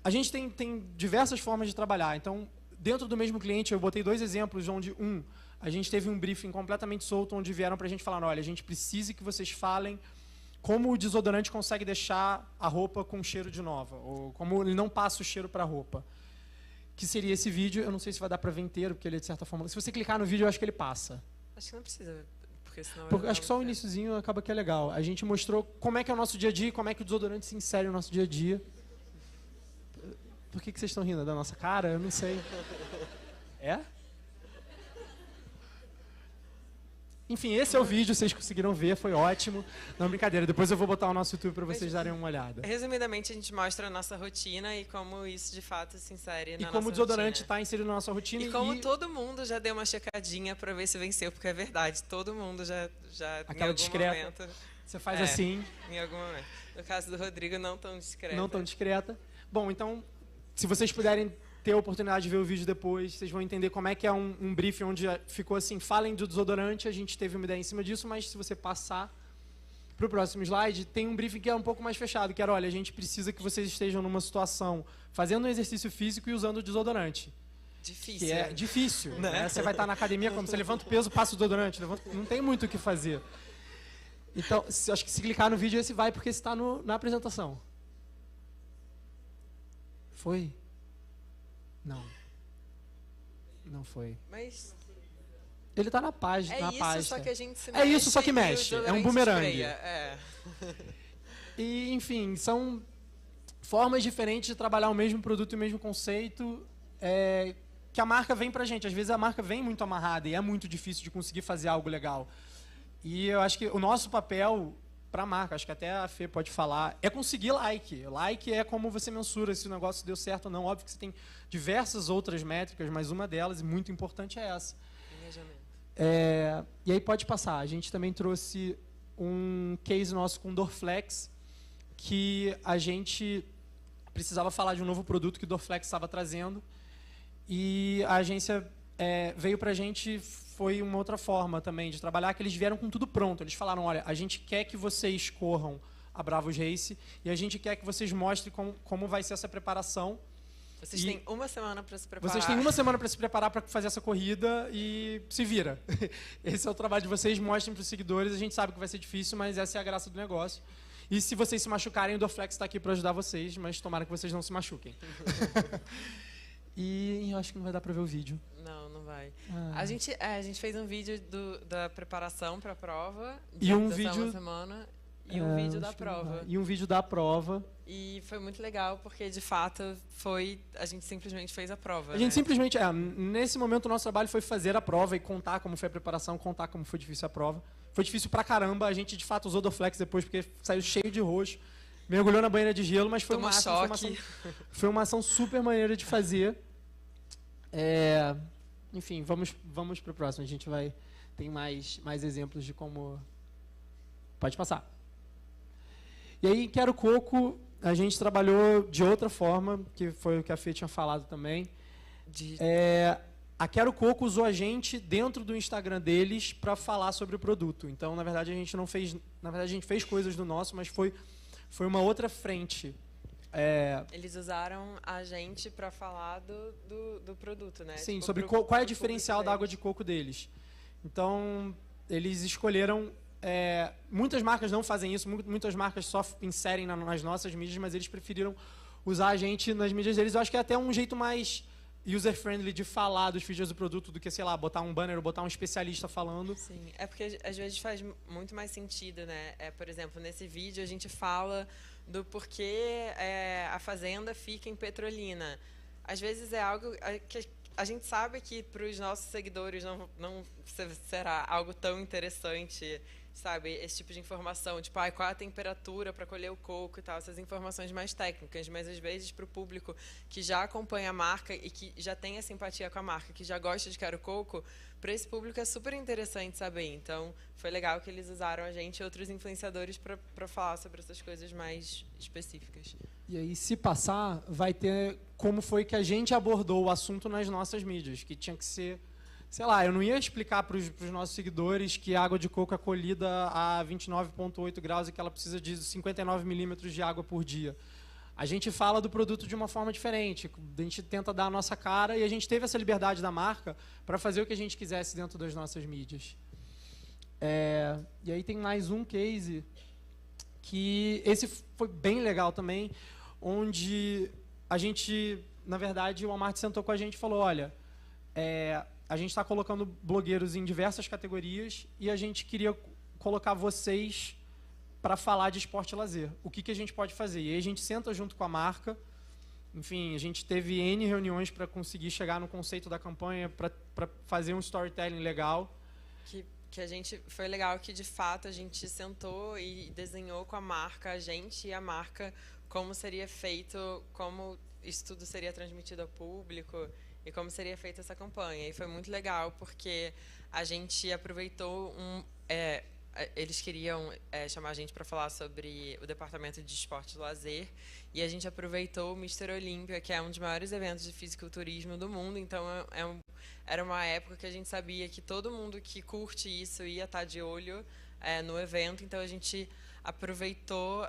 A gente tem diversas formas de trabalhar. Então, dentro do mesmo cliente, eu botei 2 exemplos onde, a gente teve um briefing completamente solto, onde vieram para a gente falar, olha, a gente precisa que vocês falem como o desodorante consegue deixar a roupa com cheiro de nova, ou como ele não passa o cheiro para a roupa. Que seria esse vídeo, eu não sei se vai dar para ver inteiro, porque ele é de certa forma... Se você clicar no vídeo, eu acho que ele passa. Acho que não precisa, porque senão... Acho que só o iniciozinho acaba que é legal. A gente mostrou como é que é o nosso dia a dia, como é que o desodorante se insere no nosso dia a dia. Por que vocês estão rindo? Da nossa cara? Eu não sei. Enfim, esse é o vídeo, vocês conseguiram ver, foi ótimo. Não, brincadeira, depois eu vou botar o nosso YouTube para vocês darem uma olhada. Resumidamente, a gente mostra a nossa rotina e como isso, de fato, se insere na nossa rotina. E como o desodorante está inserido na nossa rotina. E como todo mundo já deu uma checadinha para ver se venceu, porque é verdade, todo mundo já aquela em algum discreta, momento... Você faz assim. Em algum momento. No caso do Rodrigo, não tão discreta. Não tão discreta. Bom, então, se vocês puderem ter a oportunidade de ver o vídeo depois, vocês vão entender como é que é um briefing onde ficou assim, falem do desodorante, a gente teve uma ideia em cima disso, mas se você passar para o próximo slide, tem um briefing que é um pouco mais fechado, que era, olha, a gente precisa que vocês estejam numa situação fazendo um exercício físico e usando o desodorante. Difícil. Que é difícil, né? Você vai estar na academia, quando você levanta o peso, passa o desodorante, não tem muito o que fazer. Então, acho que se clicar no vídeo, esse vai, porque esse está na apresentação. Foi? Não foi. Mas... Ele está na página. É isso, pasta. só que a gente se mexe. É isso, só que mexe. É um bumerangue. E, enfim, são formas diferentes de trabalhar o mesmo produto e o mesmo conceito que a marca vem pra gente. Às vezes a marca vem muito amarrada e é muito difícil de conseguir fazer algo legal. E eu acho que o nosso papel para a marca, acho que até a Fê pode falar, é conseguir like. Like é como você mensura se o negócio deu certo ou não. Óbvio que você tem diversas outras métricas, mas uma delas, e muito importante, é essa. E aí pode passar. A gente também trouxe um case nosso com Dorflex, que a gente precisava falar de um novo produto que o Dorflex estava trazendo. E a agência veio para a gente... Foi uma outra forma também de trabalhar, que eles vieram com tudo pronto. Eles falaram, olha, a gente quer que vocês corram a Bravos Race e a gente quer que vocês mostrem como vai ser essa preparação. Vocês têm uma semana para se preparar. Vocês têm uma semana para se preparar para fazer essa corrida e se vira. Esse é o trabalho de vocês, mostrem para os seguidores. A gente sabe que vai ser difícil, mas essa é a graça do negócio. E se vocês se machucarem, o Dorflex está aqui para ajudar vocês, mas tomara que vocês não se machuquem. E eu acho que não vai dar para ver o vídeo. Não vai. A gente fez um vídeo da preparação para a prova. E um vídeo... Uma semana, E um vídeo da prova. E um vídeo da prova. E foi muito legal, porque, de fato, a gente simplesmente fez a prova. A gente simplesmente... nesse momento, o nosso trabalho foi fazer a prova e contar como foi a preparação, contar como foi difícil a prova. Foi difícil pra caramba. A gente, de fato, usou Dorflex depois, porque saiu cheio de roxo. Mergulhou na banheira de gelo, mas foi Tomou choque. Foi uma ação super maneira de fazer. Enfim, vamos para o próximo. A gente vai... Tem mais exemplos de como... Pode passar. E aí, em Quero Coco, a gente trabalhou de outra forma, que foi o que a Fê tinha falado também. A Quero Coco usou a gente dentro do Instagram deles para falar sobre o produto. Então, na verdade, a gente não fez... Na verdade, a gente fez coisas do nosso, mas foi uma outra frente. Eles usaram a gente para falar do produto, né? Sim, tipo, sobre qual é o diferencial da água de coco deles. Então, eles escolheram... muitas marcas não fazem isso, muitas marcas só inserem nas nossas mídias, mas eles preferiram usar a gente nas mídias deles. Eu acho que é até um jeito mais user-friendly de falar dos features do produto do que, sei lá, botar um banner ou botar um especialista falando. Sim, é porque às vezes faz muito mais sentido, né? Por exemplo, nesse vídeo a gente fala do porquê a fazenda fica em Petrolina. Às vezes é algo que a gente sabe que para os nossos seguidores não será algo tão interessante, sabe? Esse tipo de informação, tipo, qual a temperatura para colher o coco e tal, essas informações mais técnicas, mas às vezes para o público que já acompanha a marca e que já tem a simpatia com a marca, que já gosta de Quero Coco, para esse público é super interessante saber. Então, foi legal que eles usaram a gente e outros influenciadores para falar sobre essas coisas mais específicas. E aí, se passar, vai ter como foi que a gente abordou o assunto nas nossas mídias, que tinha que ser... Sei lá, eu não ia explicar para os nossos seguidores que a água de coco é colhida a 29,8 graus e que ela precisa de 59 milímetros de água por dia. A gente fala do produto de uma forma diferente, a gente tenta dar a nossa cara e a gente teve essa liberdade da marca para fazer o que a gente quisesse dentro das nossas mídias. E aí tem mais um case que esse foi bem legal também, onde a gente, na verdade, o Walmart sentou com a gente e falou, olha, a gente está colocando blogueiros em diversas categorias e a gente queria colocar vocês para falar de esporte e lazer. O que a gente pode fazer? E aí a gente senta junto com a marca. Enfim, a gente teve N reuniões para conseguir chegar no conceito da campanha, para fazer um storytelling legal. Que a gente... Foi legal que, de fato, a gente sentou e desenhou com a marca, a gente e a marca, como seria feito, como isso tudo seria transmitido ao público e como seria feita essa campanha. E foi muito legal, porque a gente aproveitou eles queriam chamar a gente para falar sobre o departamento de esporte e lazer, e a gente aproveitou o Mr. Olímpia, que é um dos maiores eventos de fisiculturismo do mundo. Então era uma época que a gente sabia que todo mundo que curte isso ia estar de olho no evento. Então a gente aproveitou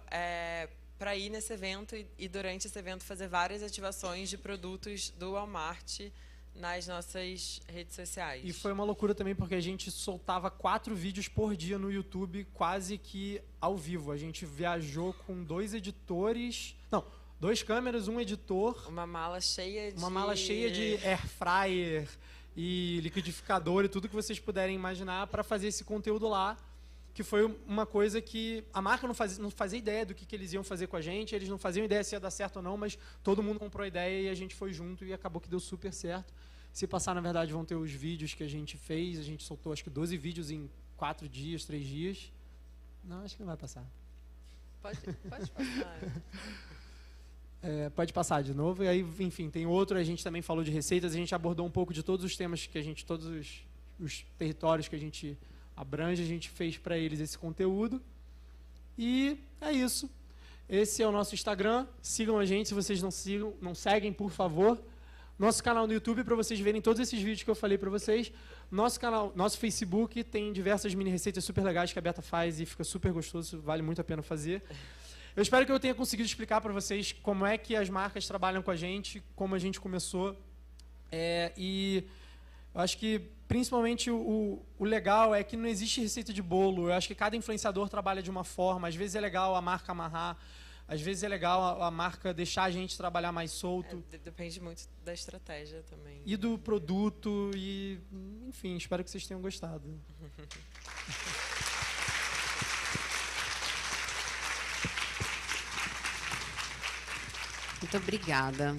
para ir nesse evento e durante esse evento fazer várias ativações de produtos do Walmart nas nossas redes sociais. E foi uma loucura também, porque a gente soltava 4 vídeos por dia no YouTube, quase que ao vivo. A gente viajou com 2 editores... Não, 2 câmeras, um editor... Uma mala cheia de air fryer e liquidificador e tudo que vocês puderem imaginar para fazer esse conteúdo lá, que foi uma coisa que a marca não fazia ideia do que eles iam fazer com a gente, eles não faziam ideia se ia dar certo ou não, mas todo mundo comprou a ideia e a gente foi junto e acabou que deu super certo. Se passar, na verdade, vão ter os vídeos que a gente fez. A gente soltou, acho que 12 vídeos em 4 dias, 3 dias. Não, acho que não vai passar. Pode passar. Pode passar de novo. E aí, enfim, tem outro. A gente também falou de receitas. A gente abordou um pouco de todos os temas que a gente... Todos os territórios que a gente abrange. A gente fez para eles esse conteúdo. E é isso. Esse é o nosso Instagram. Sigam a gente. Se vocês não seguem, por favor. Nosso canal no YouTube, para vocês verem todos esses vídeos que eu falei para vocês. Nosso Facebook tem diversas mini receitas super legais que a Beta faz e fica super gostoso, vale muito a pena fazer. Eu espero que eu tenha conseguido explicar para vocês como é que as marcas trabalham com a gente, como a gente começou. E eu acho que, principalmente, o legal é que não existe receita de bolo. Eu acho que cada influenciador trabalha de uma forma. Às vezes é legal a marca amarrar. Às vezes é legal a marca deixar a gente trabalhar mais solto. Depende muito da estratégia também. E do produto. E, enfim, espero que vocês tenham gostado. Muito obrigada.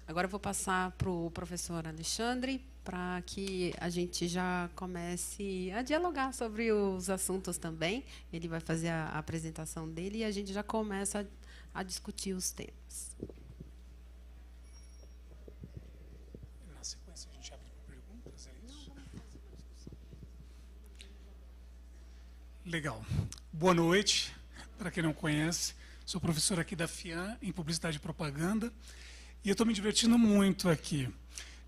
Agora eu vou passar para o professor Alexandre, para que a gente já comece a dialogar sobre os assuntos também. Ele vai fazer a apresentação dele e a gente já começa a discutir os temas. Na sequência, a gente abre para perguntas, é isso? Legal. Boa noite. Para quem não conhece, sou professor aqui da FIAN em Publicidade e Propaganda. E eu estou me divertindo muito aqui,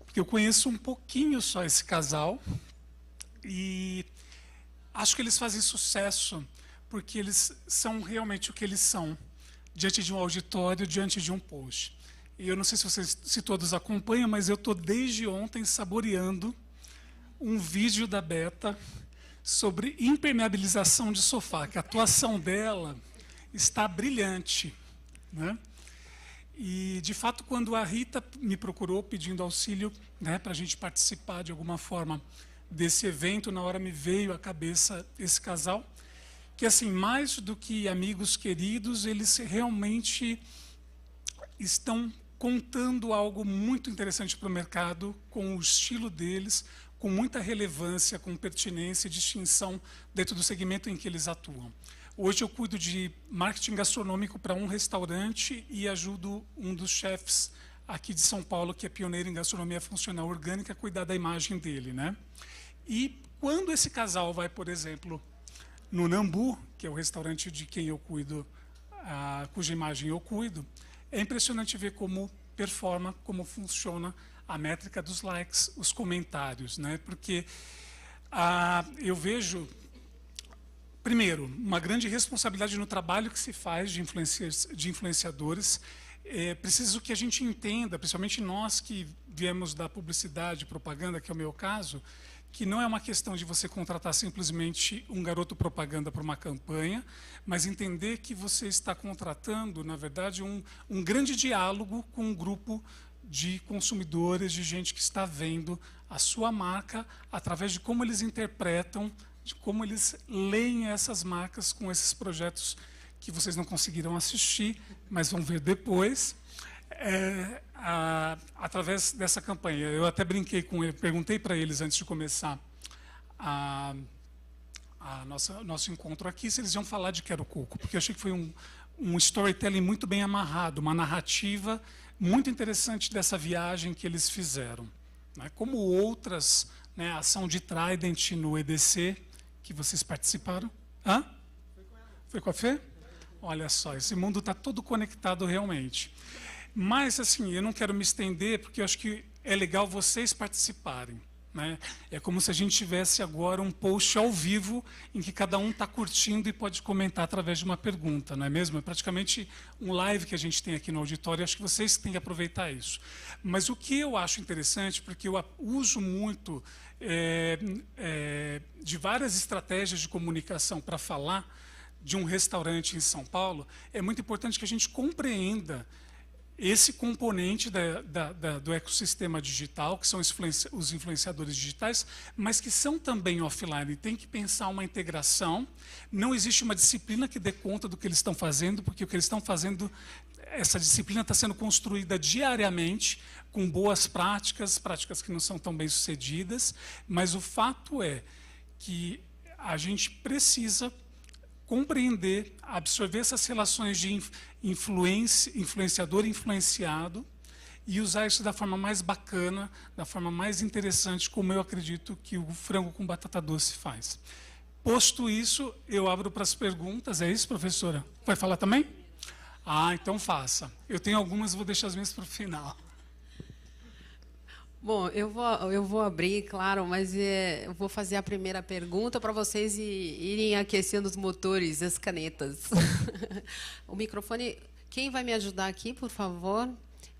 porque eu conheço um pouquinho só esse casal e acho que eles fazem sucesso porque eles são realmente o que eles são, diante de um auditório, diante de um post. E eu não sei se todos acompanham, mas eu estou desde ontem saboreando um vídeo da Beta sobre impermeabilização de sofá, que a atuação dela está brilhante, né? E, de fato, quando a Rita me procurou pedindo auxílio, né, para a gente participar de alguma forma desse evento, na hora me veio à cabeça esse casal, que, assim, mais do que amigos queridos, eles realmente estão contando algo muito interessante para o mercado, com o estilo deles, com muita relevância, com pertinência e distinção dentro do segmento em que eles atuam. Hoje eu cuido de marketing gastronômico para um restaurante e ajudo um dos chefs aqui de São Paulo, que é pioneiro em gastronomia funcional orgânica, a cuidar da imagem dele, né? E quando esse casal vai, por exemplo, no Nambu, que é o restaurante de quem eu cuido, cuja imagem eu cuido, é impressionante ver como performa, como funciona a métrica dos likes, os comentários, né? Porque eu vejo, primeiro, uma grande responsabilidade no trabalho que se faz de influenciadores. É preciso que a gente entenda, principalmente nós que viemos da publicidade e propaganda, que é o meu caso, que não é uma questão de você contratar simplesmente um garoto propaganda para uma campanha, mas entender que você está contratando, na verdade, um grande diálogo com um grupo de consumidores, de gente que está vendo a sua marca através de como eles interpretam, de como eles leem essas marcas com esses projetos que vocês não conseguiram assistir, mas vão ver depois, através dessa campanha. Eu até brinquei com ele, perguntei para eles antes de começar nosso encontro aqui, se eles iam falar de Quero Coco, porque eu achei que foi um storytelling muito bem amarrado, uma narrativa muito interessante dessa viagem que eles fizeram, né? Como outras, né, a ação de Trident no EDC, que vocês participaram. Hã? Foi com a Fê? Olha só, esse mundo está todo conectado realmente. Mas, assim, eu não quero me estender, porque eu acho que é legal vocês participarem, né? É como se a gente tivesse agora um post ao vivo em que cada um está curtindo e pode comentar através de uma pergunta, não é mesmo? É praticamente um live que a gente tem aqui no auditório, acho que vocês têm que aproveitar isso. Mas o que eu acho interessante, porque eu uso muito de várias estratégias de comunicação para falar de um restaurante em São Paulo, é muito importante que a gente compreenda esse componente do ecossistema digital, que são os influenciadores digitais, mas que são também offline. Tem que pensar uma integração. Não existe uma disciplina que dê conta do que eles estão fazendo, porque o que eles estão fazendo, essa disciplina está sendo construída diariamente, com boas práticas que não são tão bem sucedidas, mas o fato é que a gente precisa compreender, absorver essas relações de influenciador e influenciado e usar isso da forma mais bacana, da forma mais interessante, como eu acredito que o frango com batata doce faz. Posto isso, eu abro para as perguntas. É isso, professora? Vai falar também? Então faça. Eu tenho algumas, vou deixar as minhas para o final. Bom, eu vou abrir, claro, mas eu vou fazer a primeira pergunta para vocês irem aquecendo os motores, as canetas. O microfone, quem vai me ajudar aqui, por favor?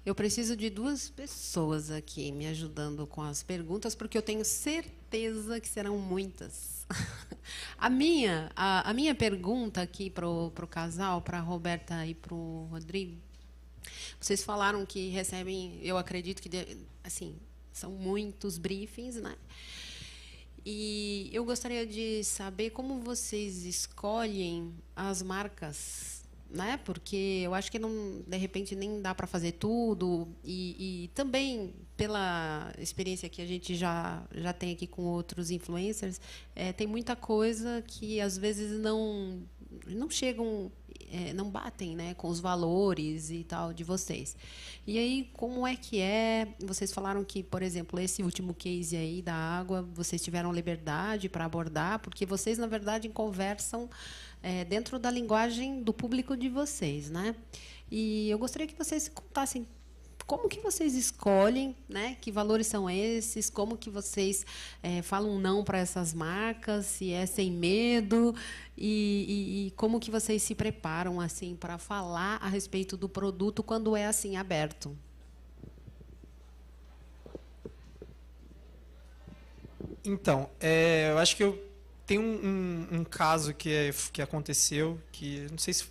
Eu preciso de 2 pessoas aqui me ajudando com as perguntas, porque eu tenho certeza que serão muitas. A minha pergunta aqui para o casal, para a Roberta e para o Rodrigo, vocês falaram que recebem, eu acredito que, assim, são muitos briefings, né? E eu gostaria de saber como vocês escolhem as marcas né? Porque eu acho que não, de repente nem dá para fazer tudo e também pela experiência que a gente já tem aqui com outros influencers, tem muita coisa que às vezes não chegam, não batem, né, com os valores e tal de vocês. E aí, como é que é? Vocês falaram que, por exemplo, esse último case aí da água, vocês tiveram liberdade para abordar, porque vocês, na verdade, conversam dentro da linguagem do público de vocês, né? E eu gostaria que vocês contassem como que vocês escolhem, né? Que valores são esses? Como que vocês falam não para essas marcas? Se é sem medo? E como que vocês se preparam assim para falar a respeito do produto quando é assim aberto? Então, eu acho que eu tenho um caso que aconteceu, que não sei se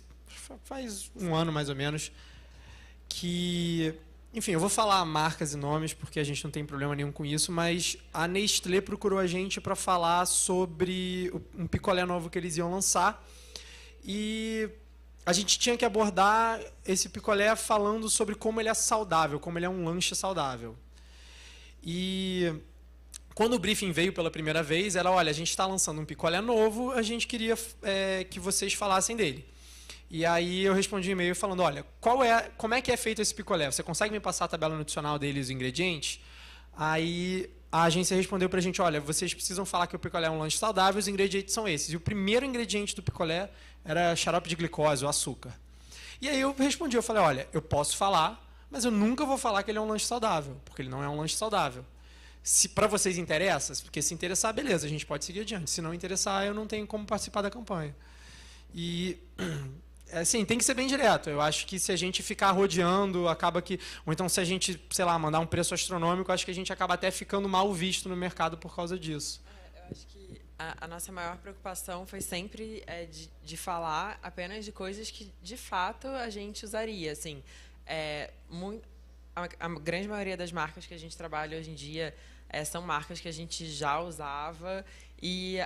faz um ano mais ou menos, que, enfim, eu vou falar marcas e nomes porque a gente não tem problema nenhum com isso, mas a Nestlé procurou a gente para falar sobre um picolé novo que eles iam lançar e a gente tinha que abordar esse picolé falando sobre como ele é saudável, como ele é um lanche saudável. E quando o briefing veio pela primeira vez, era, olha, a gente está lançando um picolé novo, a gente queria que vocês falassem dele. E aí eu respondi um e-mail falando, olha, como é que é feito esse picolé? Você consegue me passar a tabela nutricional dele e os ingredientes? Aí a agência respondeu pra gente, olha, vocês precisam falar que o picolé é um lanche saudável, os ingredientes são esses. E o primeiro ingrediente do picolé era xarope de glicose, o açúcar. E aí eu respondi, eu falei, olha, eu posso falar, mas eu nunca vou falar que ele é um lanche saudável, porque ele não é um lanche saudável. Se para vocês interessa, porque se interessar, beleza, a gente pode seguir adiante. Se não interessar, eu não tenho como participar da campanha. E, assim, tem que ser bem direto. Eu acho que se a gente ficar rodeando, acaba que... Ou então se a gente, sei lá, mandar um preço astronômico, acho que a gente acaba até ficando mal visto no mercado por causa disso. Eu acho que a nossa maior preocupação foi sempre de falar apenas de coisas que, de fato, a gente usaria. Assim, a grande maioria das marcas que a gente trabalha hoje em dia são marcas que a gente já usava e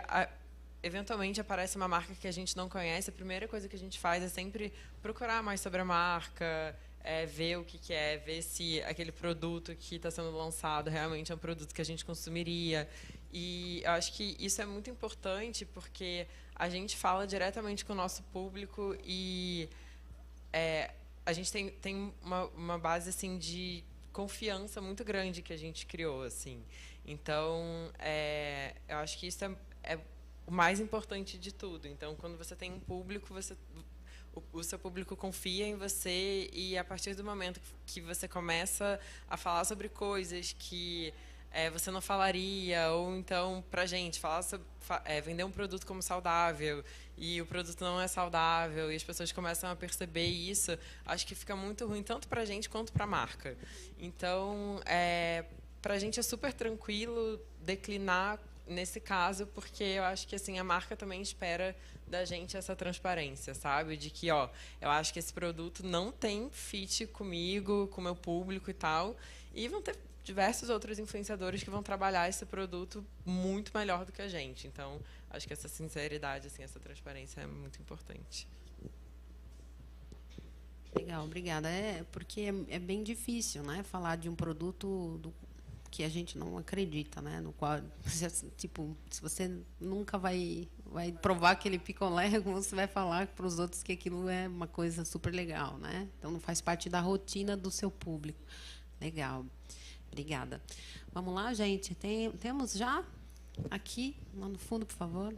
eventualmente aparece uma marca que a gente não conhece, a primeira coisa que a gente faz é sempre procurar mais sobre a marca, ver o que é, ver se aquele produto que está sendo lançado realmente é um produto que a gente consumiria. E eu acho que isso é muito importante porque a gente fala diretamente com o nosso público e a gente tem uma base assim de confiança muito grande que a gente criou, assim. Então, eu acho que isso é o mais importante de tudo. Então, quando você tem um público, o seu público confia em você e a partir do momento que você começa a falar sobre coisas que você não falaria, ou então, pra gente, falar sobre, vender um produto como saudável e o produto não é saudável e as pessoas começam a perceber isso, acho que fica muito ruim tanto pra gente quanto pra marca. Então, pra gente é super tranquilo declinar nesse caso, porque eu acho que assim a marca também espera da gente essa transparência, sabe? De que, eu acho que esse produto não tem fit comigo, com o meu público e tal, e vão ter diversos outros influenciadores que vão trabalhar esse produto muito melhor do que a gente. Então, acho que essa sinceridade, assim, essa transparência é muito importante. Legal, obrigada. Porque é bem difícil, né, falar de um produto que a gente não acredita, né, no qual, tipo, se você nunca vai provar aquele picolé, você vai falar para os outros que aquilo é uma coisa super legal, né? Então não faz parte da rotina do seu público. Legal. Obrigada. Vamos lá, gente. Temos já aqui, lá no fundo, por favor.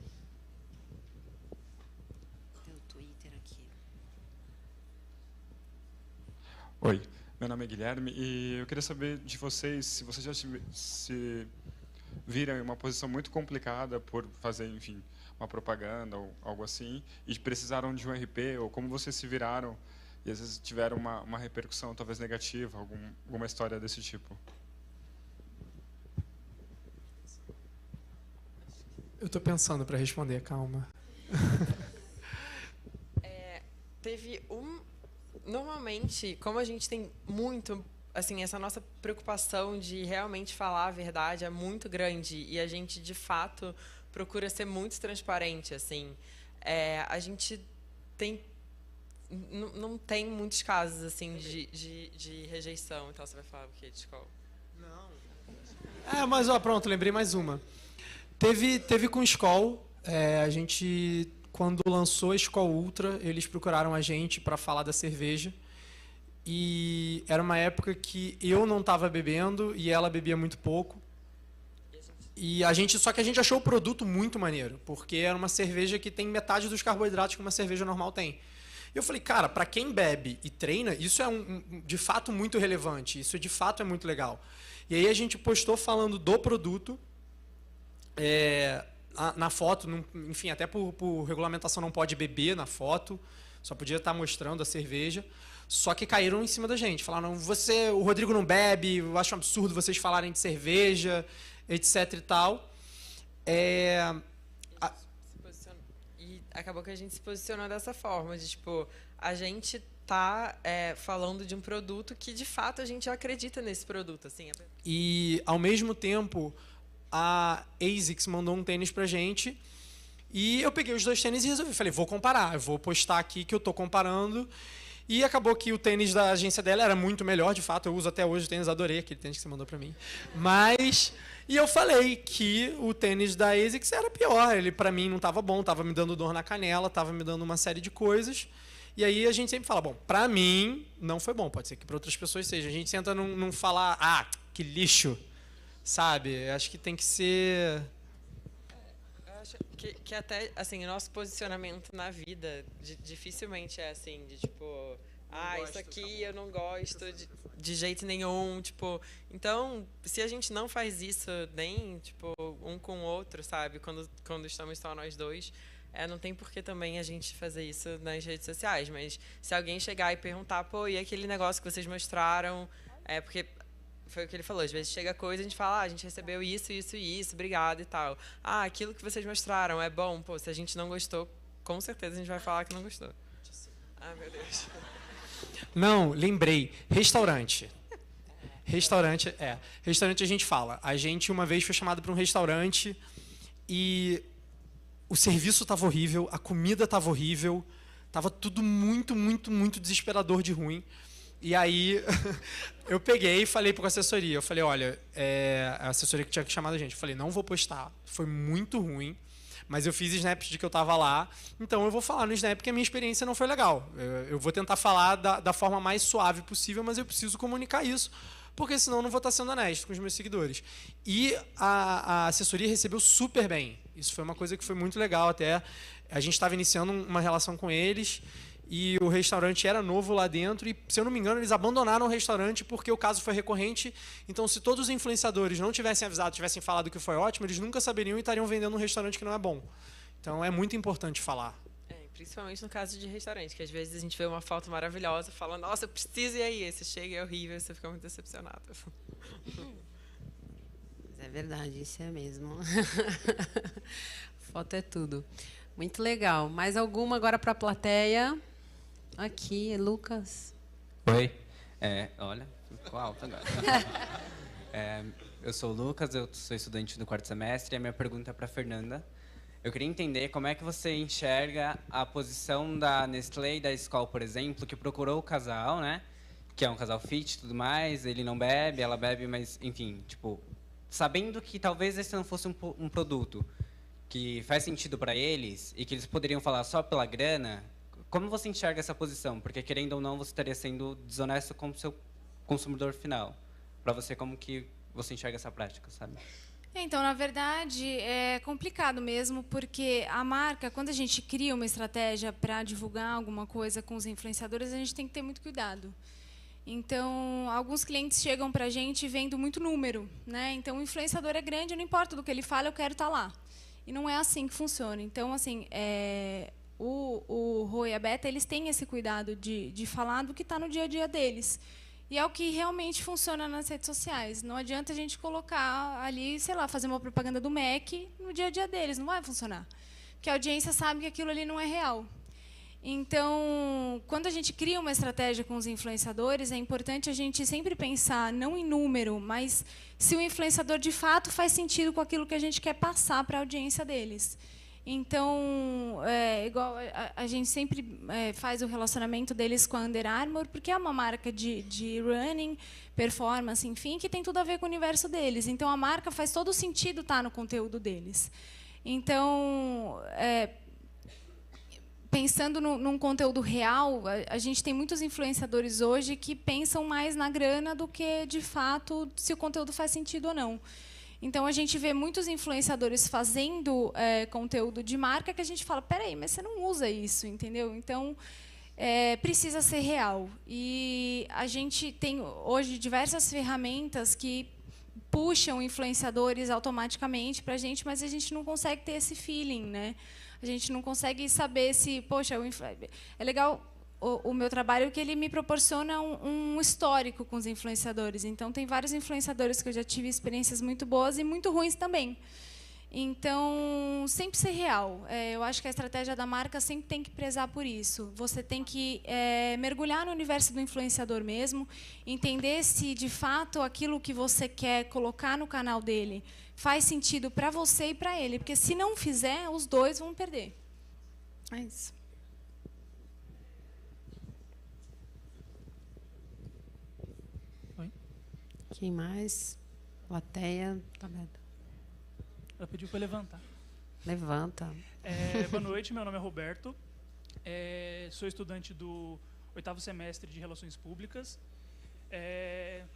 Tem o Twitter aqui. Oi, meu nome é Guilherme e eu queria saber de vocês se vocês já se viram em uma posição muito complicada por fazer, enfim, uma propaganda ou algo assim e precisaram de um RP ou como vocês se viraram e às vezes tiveram uma repercussão talvez negativa, alguma história desse tipo. Eu estou pensando para responder, calma. Teve normalmente, como a gente tem muito, assim, essa nossa preocupação de realmente falar a verdade é muito grande e a gente, de fato, procura ser muito transparente, assim. A gente tem não tem muitos casos, assim, de rejeição. Então, você vai falar o quê de escola? Mas, pronto, lembrei mais uma. Teve com o Skol, a gente, quando lançou a Skol Ultra, eles procuraram a gente para falar da cerveja. E era uma época que eu não estava bebendo e ela bebia muito pouco. Só que a gente achou o produto muito maneiro, porque era uma cerveja que tem metade dos carboidratos que uma cerveja normal tem. E eu falei, cara, para quem bebe e treina, isso é de fato muito relevante, isso de fato é muito legal. E aí a gente postou falando do produto, na foto, enfim, até por regulamentação não pode beber na foto, só podia estar mostrando a cerveja. Só que caíram em cima da gente, falaram, o Rodrigo não bebe, eu acho um absurdo vocês falarem de cerveja, etc e tal. E acabou que a gente se posicionou dessa forma, de tipo, a gente tá falando de um produto que de fato a gente acredita nesse produto, assim. E ao mesmo tempo a ASICS mandou um tênis pra gente e eu peguei os 2 tênis e resolvi, falei, vou comparar, eu vou postar aqui que eu tô comparando. E acabou que o tênis da agência dela era muito melhor, de fato, eu uso até hoje o tênis, adorei aquele tênis que você mandou para mim. E eu falei que o tênis da ASICS era pior, ele para mim não estava bom, estava me dando dor na canela, estava me dando uma série de coisas. E aí a gente sempre fala, bom, para mim não foi bom, pode ser que para outras pessoas seja. A gente tenta não falar, que lixo, sabe? Acho que tem que ser... Acho que até, assim, o nosso posicionamento na vida dificilmente é assim, de tipo, isso aqui eu não gosto de jeito nenhum, tipo, então, se a gente não faz isso nem, tipo, um com o outro, sabe, quando estamos só nós dois, não tem por que também a gente fazer isso nas redes sociais, mas se alguém chegar e perguntar, e aquele negócio que vocês mostraram, porque... Foi o que ele falou, às vezes chega coisa e a gente fala, a gente recebeu isso, isso e isso, obrigado e tal. Aquilo que vocês mostraram é bom, se a gente não gostou, com certeza a gente vai falar que não gostou. Meu Deus. Não, lembrei, restaurante. Restaurante a gente fala. A gente uma vez foi chamado para um restaurante e o serviço estava horrível, a comida estava horrível, estava tudo muito, muito, muito desesperador de ruim. E aí, eu peguei e falei para a assessoria, eu falei, olha, a assessoria que tinha chamado a gente, eu falei, não vou postar, foi muito ruim, mas eu fiz snaps de que eu estava lá, então eu vou falar no snap que a minha experiência não foi legal. Eu vou tentar falar da forma mais suave possível, mas eu preciso comunicar isso, porque senão eu não vou estar sendo honesto com os meus seguidores. E a assessoria recebeu super bem, isso foi uma coisa que foi muito legal até, a gente estava iniciando uma relação com eles, e o restaurante era novo lá dentro e, se eu não me engano, eles abandonaram o restaurante porque o caso foi recorrente. Então, se todos os influenciadores não tivessem avisado, tivessem falado que foi ótimo, eles nunca saberiam e estariam vendendo um restaurante que não é bom. Então, é muito importante falar. Principalmente no caso de restaurante, que às vezes a gente vê uma foto maravilhosa, fala, nossa, eu preciso ir aí. Você chega e é horrível, você fica muito decepcionado. É verdade, isso é mesmo. Foto é tudo. Muito legal. Mais alguma agora para a plateia? Aqui, Lucas. Oi. Olha, ficou alto agora. Eu sou o Lucas, eu sou estudante do 4º semestre e a minha pergunta é para a Fernanda. Eu queria entender como é que você enxerga a posição da Nestlé e da Skol, por exemplo, que procurou o casal, né? Que é um casal fit e tudo mais, ele não bebe, ela bebe, mas, enfim, tipo, sabendo que talvez esse não fosse um produto que faz sentido para eles e que eles poderiam falar só pela grana, como você enxerga essa posição? Porque, querendo ou não, você estaria sendo desonesto com o seu consumidor final. Para você, como que você enxerga essa prática, sabe? Então, na verdade, é complicado mesmo, porque a marca, quando a gente cria uma estratégia para divulgar alguma coisa com os influenciadores, a gente tem que ter muito cuidado. Então, alguns clientes chegam para a gente vendo muito número, né? Então, o influenciador é grande, não importa do que ele fala, eu quero estar lá. E não é assim que funciona. Então, assim, o Rô e a Beta, eles têm esse cuidado de falar do que está no dia a dia deles. E é o que realmente funciona nas redes sociais. Não adianta a gente colocar ali, sei lá, fazer uma propaganda do Mac no dia a dia deles. Não vai funcionar. Porque a audiência sabe que aquilo ali não é real. Então, quando a gente cria uma estratégia com os influenciadores, é importante a gente sempre pensar, não em número, mas se o influenciador, de fato, faz sentido com aquilo que a gente quer passar para a audiência deles. Então, igual a gente sempre faz o relacionamento deles com a Under Armour, porque é uma marca de running, performance, enfim, que tem tudo a ver com o universo deles. Então, a marca faz todo sentido estar no conteúdo deles. Então, pensando num conteúdo real, a gente tem muitos influenciadores hoje que pensam mais na grana do que, de fato, se o conteúdo faz sentido ou não. Então, a gente vê muitos influenciadores fazendo conteúdo de marca que a gente fala, peraí, mas você não usa isso, entendeu? Então, precisa ser real. E a gente tem, hoje, diversas ferramentas que puxam influenciadores automaticamente para a gente, mas a gente não consegue ter esse feeling, né? A gente não consegue saber se, poxa, é legal o meu trabalho que ele me proporciona um histórico com os influenciadores. Então, tem vários influenciadores que eu já tive experiências muito boas e muito ruins também. Então, sempre ser real. Eu acho que a estratégia da marca sempre tem que prezar por isso. Você tem que mergulhar no universo do influenciador mesmo, entender se, de fato, aquilo que você quer colocar no canal dele faz sentido para você e para ele. Porque, se não fizer, os dois vão perder. É isso. Quem mais? Plateia. Tá aberta. Ela pediu para levantar. Levanta. Boa noite, meu nome é Roberto. Sou estudante do 8º semestre de Relações Públicas.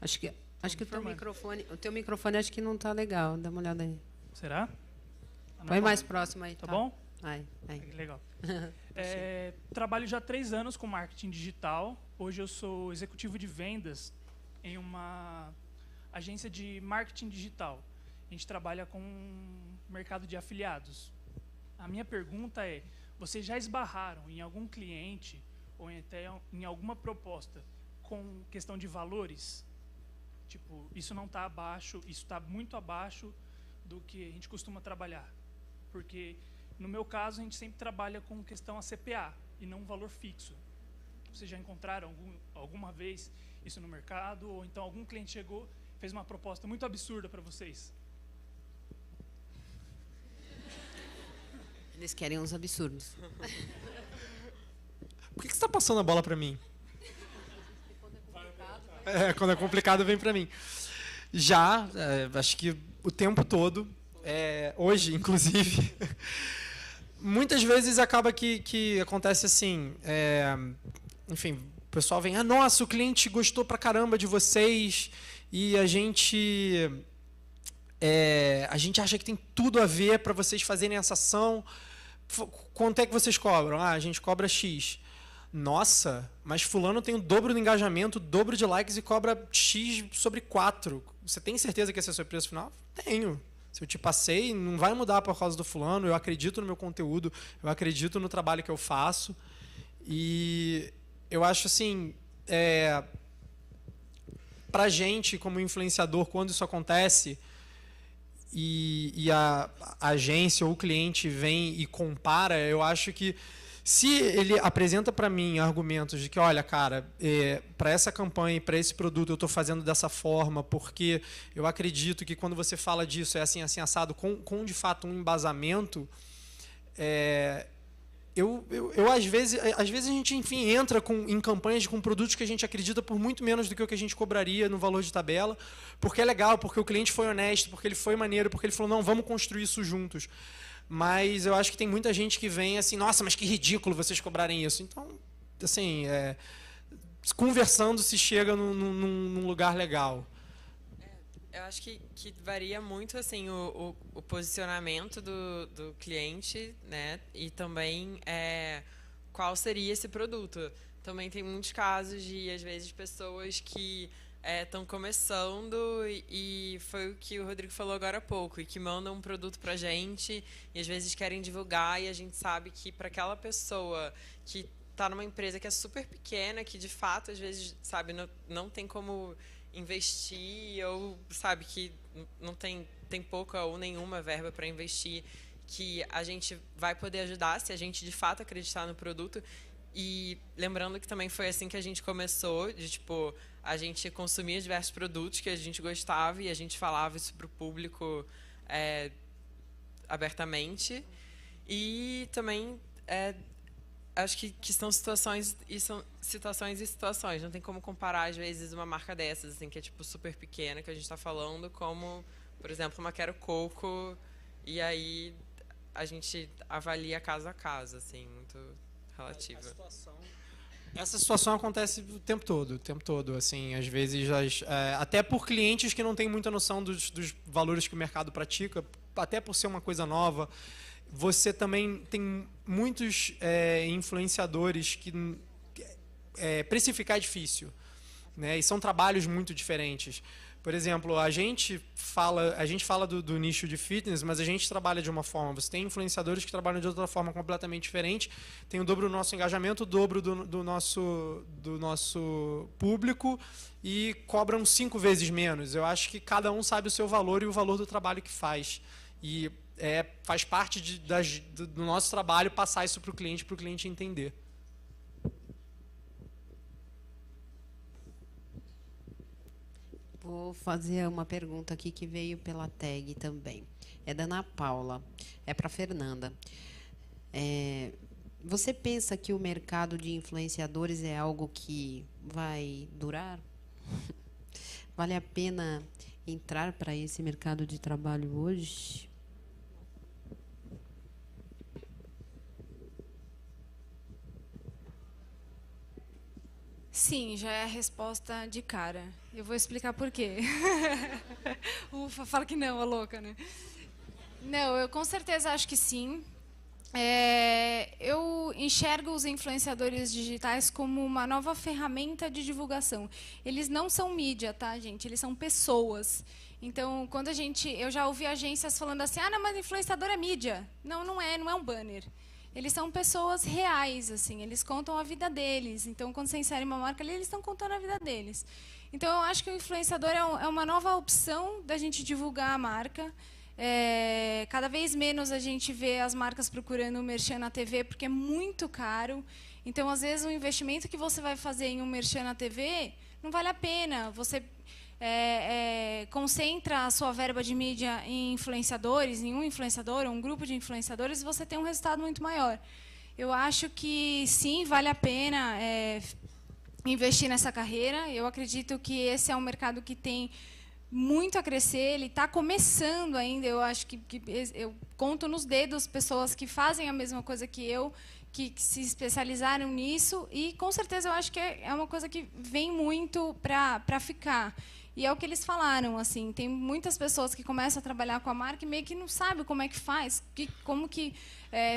Acho que o teu microfone acho que não está legal. Dá uma olhada aí. Será? Põe mais próximo aí. Tá bom? Aí. Legal. Trabalho já há 3 anos com marketing digital. Hoje eu sou executivo de vendas em uma agência de marketing digital. A gente trabalha com mercado de afiliados. A minha pergunta é, vocês já esbarraram em algum cliente ou até em alguma proposta com questão de valores? Tipo, isso não está abaixo, isso está muito abaixo do que a gente costuma trabalhar. Porque, no meu caso, a gente sempre trabalha com questão a CPA e não um valor fixo. Vocês já encontraram alguma vez isso no mercado? Ou então algum cliente chegou e fez uma proposta muito absurda para vocês? Eles querem uns absurdos. Por que você está passando a bola para mim? Quando é complicado, vem para mim. Já, acho que o tempo todo, hoje, inclusive, muitas vezes acaba que acontece assim, enfim, o pessoal vem, nossa, o cliente gostou pra caramba de vocês e a gente acha que tem tudo a ver para vocês fazerem essa ação. Quanto é que vocês cobram? A gente cobra X. Nossa, mas fulano tem o dobro do engajamento, o dobro de likes e cobra X sobre 4. Você tem certeza que esse é o seu preço final? Tenho. Se eu te passei, não vai mudar por causa do fulano. Eu acredito no meu conteúdo, eu acredito no trabalho que eu faço. E eu acho assim, pra gente, como influenciador, quando isso acontece e a agência ou o cliente vem e compara, eu acho que se ele apresenta para mim argumentos de que, olha, cara, para essa campanha, para esse produto, eu estou fazendo dessa forma, porque eu acredito que quando você fala disso é assim, assim, assado, com de fato um embasamento, às vezes a gente, enfim, entra em campanhas com produtos que a gente acredita por muito menos do que o que a gente cobraria no valor de tabela, porque é legal, porque o cliente foi honesto, porque ele foi maneiro, porque ele falou, não, vamos construir isso juntos. Mas eu acho que tem muita gente que vem assim, nossa, mas que ridículo vocês cobrarem isso. Então, assim, conversando se chega num lugar legal. Eu acho que varia muito assim o posicionamento do cliente, né? E também qual seria esse produto. Também tem muitos casos de, às vezes, pessoas que estão começando e foi o que o Rodrigo falou agora há pouco, e que mandam um produto para a gente e às vezes querem divulgar e a gente sabe que para aquela pessoa que está numa empresa que é super pequena, que de fato às vezes sabe não tem como investir ou sabe que não tem pouca ou nenhuma verba para investir, que a gente vai poder ajudar se a gente de fato acreditar no produto. E lembrando que também foi assim que a gente começou, de tipo, a gente consumia diversos produtos que a gente gostava e a gente falava isso para o público abertamente. E também acho que são situações e situações. Não tem como comparar, às vezes, uma marca dessas, assim, que é tipo super pequena, que a gente está falando, como, por exemplo, uma Quero Coco, e aí a gente avalia caso a caso, assim, muito relativa. Essa situação acontece o tempo todo, assim, às vezes, até por clientes que não têm muita noção dos valores que o mercado pratica, até por ser uma coisa nova. Você também tem muitos influenciadores que precificar é difícil, né? E são trabalhos muito diferentes. Por exemplo, a gente fala do nicho de fitness, mas a gente trabalha de uma forma. Você tem influenciadores que trabalham de outra forma completamente diferente, tem o dobro do nosso engajamento, o dobro do nosso público e cobram 5 vezes menos. Eu acho que cada um sabe o seu valor e o valor do trabalho que faz. E faz parte do nosso trabalho passar isso para o cliente entender. Vou fazer uma pergunta aqui que veio pela tag também. É da Ana Paula. É para a Fernanda. Você pensa que o mercado de influenciadores é algo que vai durar? Vale a pena entrar para esse mercado de trabalho hoje? Sim, já é a resposta de cara. Eu vou explicar por quê. Ufa, fala que não, a louca, né? Não, eu com certeza acho que sim. Eu enxergo os influenciadores digitais como uma nova ferramenta de divulgação. Eles não são mídia, tá, gente? Eles são pessoas. Então, quando eu já ouvi agências falando assim, não, mas influenciador é mídia. Não, não é um banner. Eles são pessoas reais, assim, eles contam a vida deles. Então, quando você insere uma marca ali, eles estão contando a vida deles. Então, eu acho que o influenciador é uma nova opção da gente divulgar a marca. Cada vez menos a gente vê as marcas procurando o merchan na TV, porque é muito caro. Então, às vezes, o investimento que você vai fazer em um merchan na TV não vale a pena. Você concentra a sua verba de mídia em influenciadores, em um influenciador, um grupo de influenciadores, e você tem um resultado muito maior. Eu acho que, sim, vale a pena investir nessa carreira. Eu acredito que esse é um mercado que tem muito a crescer, ele está começando ainda. Eu acho que eu conto nos dedos pessoas que fazem a mesma coisa que eu, que se especializaram nisso, e com certeza eu acho que é uma coisa que vem muito para ficar. E é o que eles falaram, assim, tem muitas pessoas que começam a trabalhar com a marca e meio que não sabem como é que faz, como que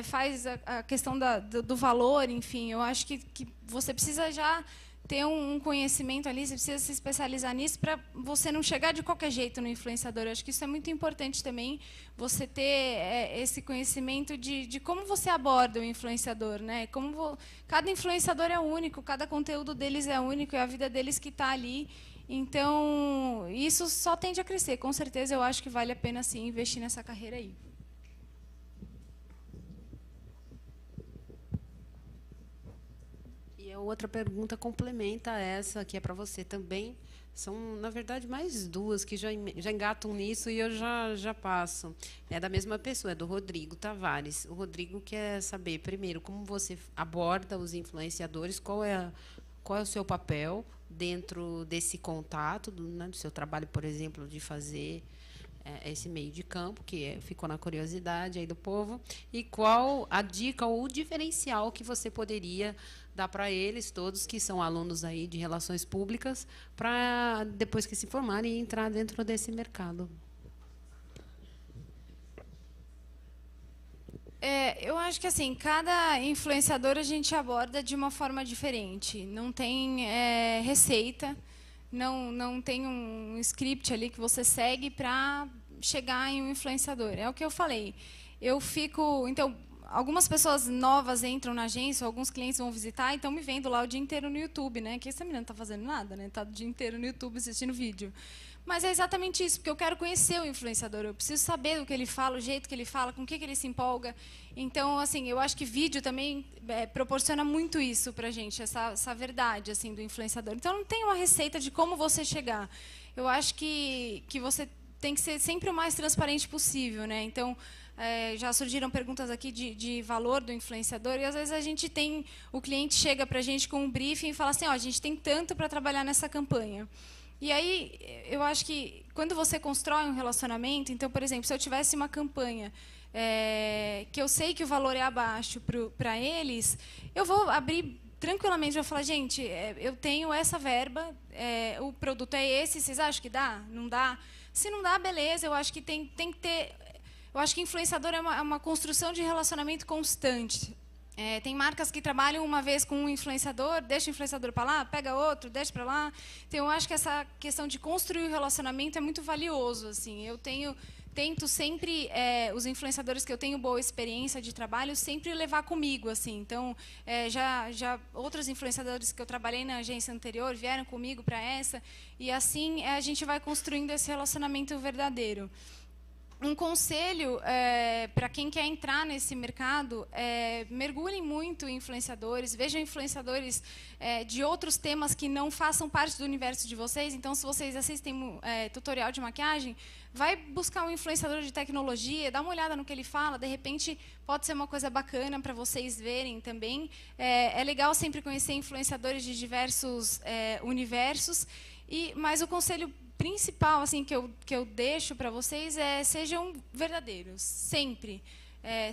faz a questão do valor, enfim. Eu acho que você precisa já ter um conhecimento ali, você precisa se especializar nisso para você não chegar de qualquer jeito no influenciador. Eu acho que isso é muito importante também, você ter esse conhecimento de como você aborda o influenciador, né? Cada influenciador é único, cada conteúdo deles é único, é a vida deles que está ali. Então, isso só tende a crescer. Com certeza, eu acho que vale a pena, sim, investir nessa carreira aí. E a outra pergunta complementa essa, que é para você também. São, na verdade, mais duas que já engatam nisso e eu já passo. É da mesma pessoa, é do Rodrigo Tavares. O Rodrigo quer saber, primeiro, como você aborda os influenciadores, qual é o seu papel dentro desse contato, do seu trabalho, por exemplo, de fazer esse meio de campo, que ficou na curiosidade aí do povo, e qual a dica ou o diferencial que você poderia dar para eles, todos que são alunos aí de relações públicas, para, depois que se formarem, entrar dentro desse mercado. Eu acho que, assim, cada influenciador a gente aborda de uma forma diferente. Não tem receita, não tem um script ali que você segue para chegar em um influenciador. É o que eu falei. Então, algumas pessoas novas entram na agência, alguns clientes vão visitar e estão me vendo lá o dia inteiro no YouTube, né? Que essa menina não está fazendo nada, né? Está o dia inteiro no YouTube assistindo vídeo. Mas é exatamente isso, porque eu quero conhecer o influenciador, eu preciso saber o que ele fala, o jeito que ele fala, com o que ele se empolga. Então, assim, eu acho que vídeo também proporciona muito isso para a gente, essa verdade assim, do influenciador. Então, não tem uma receita de como você chegar. Eu acho que você tem que ser sempre o mais transparente possível, né? Então, já surgiram perguntas aqui de valor do influenciador, e às vezes o cliente chega para a gente com um briefing e fala assim, a gente tem tanto para trabalhar nessa campanha. E aí, eu acho que quando você constrói um relacionamento, então, por exemplo, se eu tivesse uma campanha que eu sei que o valor é abaixo para eles, eu vou abrir tranquilamente, vou falar, gente, eu tenho essa verba, o produto é esse, vocês acham que dá? Não dá? Se não dá, beleza, eu acho que tem que ter... Eu acho que influenciador é uma construção de relacionamento constante. Tem marcas que trabalham uma vez com um influenciador, deixa o influenciador para lá, pega outro, deixa para lá. Então, eu acho que essa questão de construir o relacionamento é muito valioso. Assim. Eu tento sempre, os influenciadores que eu tenho boa experiência de trabalho, sempre levar comigo. Assim. Então, já outros influenciadores que eu trabalhei na agência anterior vieram comigo para essa, e assim a gente vai construindo esse relacionamento verdadeiro. Um conselho para quem quer entrar nesse mercado, mergulhem muito em influenciadores, vejam influenciadores de outros temas que não façam parte do universo de vocês. Então, se vocês assistem tutorial de maquiagem, vai buscar um influenciador de tecnologia, dá uma olhada no que ele fala, de repente pode ser uma coisa bacana para vocês verem também. É legal sempre conhecer influenciadores de diversos universos, mas o conselho principal assim que eu deixo para vocês sejam verdadeiros, sempre.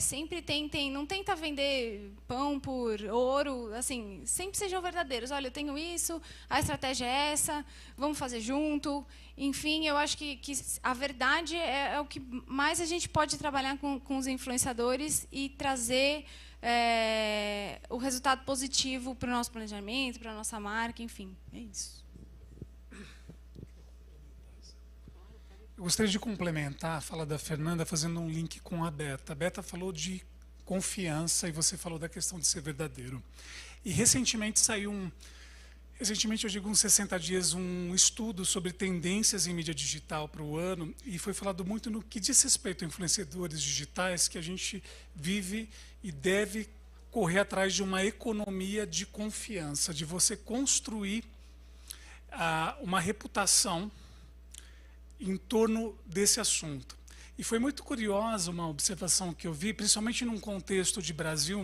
Sempre tentem, não tenta vender pão por ouro, assim, sempre sejam verdadeiros. Olha, eu tenho isso, a estratégia é essa, vamos fazer junto. Enfim, eu acho que a verdade é o que mais a gente pode trabalhar com os influenciadores e trazer o resultado positivo para o nosso planejamento, para a nossa marca, enfim, é isso. Eu gostaria de complementar a fala da Fernanda fazendo um link com a Beta. A Beta falou de confiança e você falou da questão de ser verdadeiro. E recentemente saiu recentemente eu digo uns 60 dias, um estudo sobre tendências em mídia digital para o ano, e foi falado muito no que diz respeito a influenciadores digitais, que a gente vive e deve correr atrás de uma economia de confiança, de você construir uma reputação em torno desse assunto. E foi muito curiosa uma observação que eu vi, principalmente num contexto de Brasil,